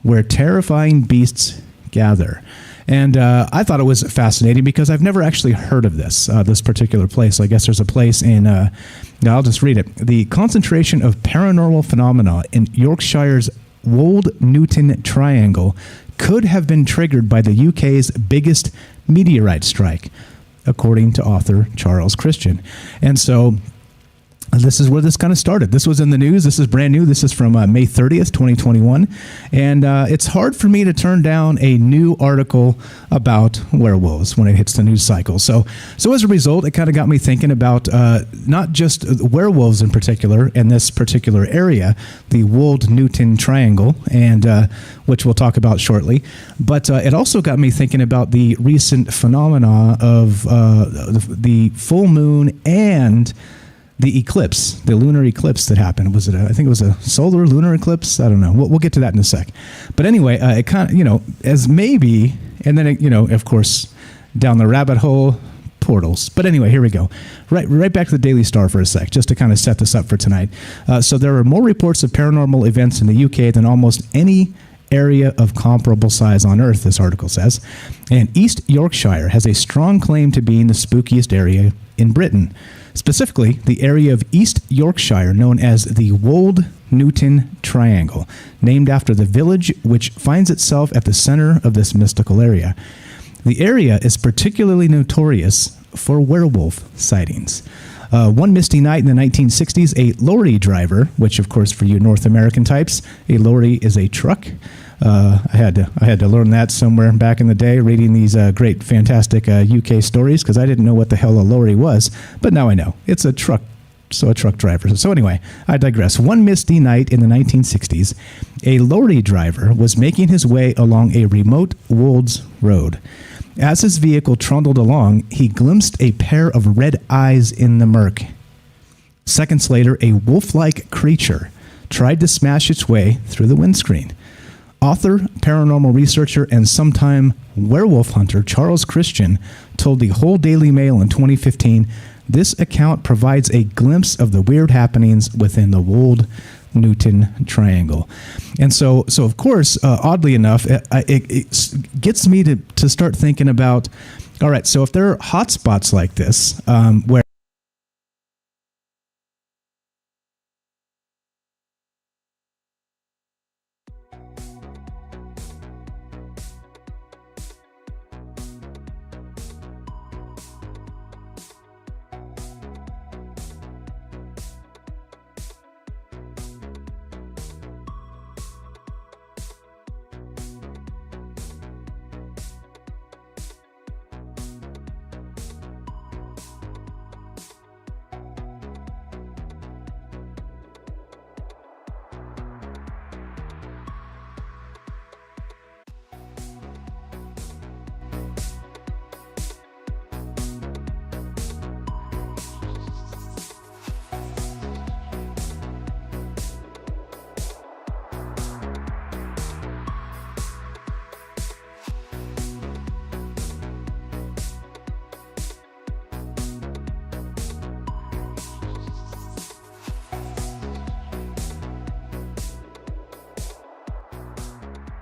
where terrifying beasts gather. And I thought it was fascinating because I've never actually heard of this particular place. I guess there's a place in, I'll just read it. The concentration of paranormal phenomena in Yorkshire's Wold Newton Triangle could have been triggered by the UK's biggest meteorite strike, according to author Charles Christian. And so this is where this kind of started. This was in the news. This is brand new. This is from May 30th, 2021. And it's hard for me to turn down a new article about werewolves when it hits the news cycle. So as a result, it kind of got me thinking about not just werewolves in particular in this particular area, the Wold Newton Triangle, and which we'll talk about shortly. But it also got me thinking about the recent phenomena of the full moon and the eclipse, the lunar eclipse that happened. Was it? I think it was a solar lunar eclipse. I don't know. We'll get to that in a sec. But anyway, it kind of, as maybe, and then of course, down the rabbit hole, portals. But anyway, here we go. Right back to the Daily Star for a sec, just to kind of set this up for tonight. So there are more reports of paranormal events in the UK than almost any area of comparable size on Earth, this article says. And East Yorkshire has a strong claim to being the spookiest area in Britain. Specifically, the area of East Yorkshire known as the Wold Newton Triangle, named after the village which finds itself at the center of this mystical area. The area is particularly notorious for werewolf sightings. One misty night in the 1960s, a lorry driver, which of course for you North American types, a lorry is a truck. I had to learn that somewhere back in the day, reading these great, fantastic UK stories, because I didn't know what the hell a lorry was, but now I know. It's a truck, so a truck driver. So anyway, I digress. One misty night in the 1960s, a lorry driver was making his way along a remote Wolds road. As his vehicle trundled along, he glimpsed a pair of red eyes in the murk. Seconds later, a wolf-like creature tried to smash its way through the windscreen. Author, paranormal researcher, and sometime werewolf hunter Charles Christian told the Whole Daily Mail in 2015, this account provides a glimpse of the weird happenings within the Wold Newton Triangle. And so of course, oddly enough, it gets me to start thinking about, all right, so if there are hot spots like this, where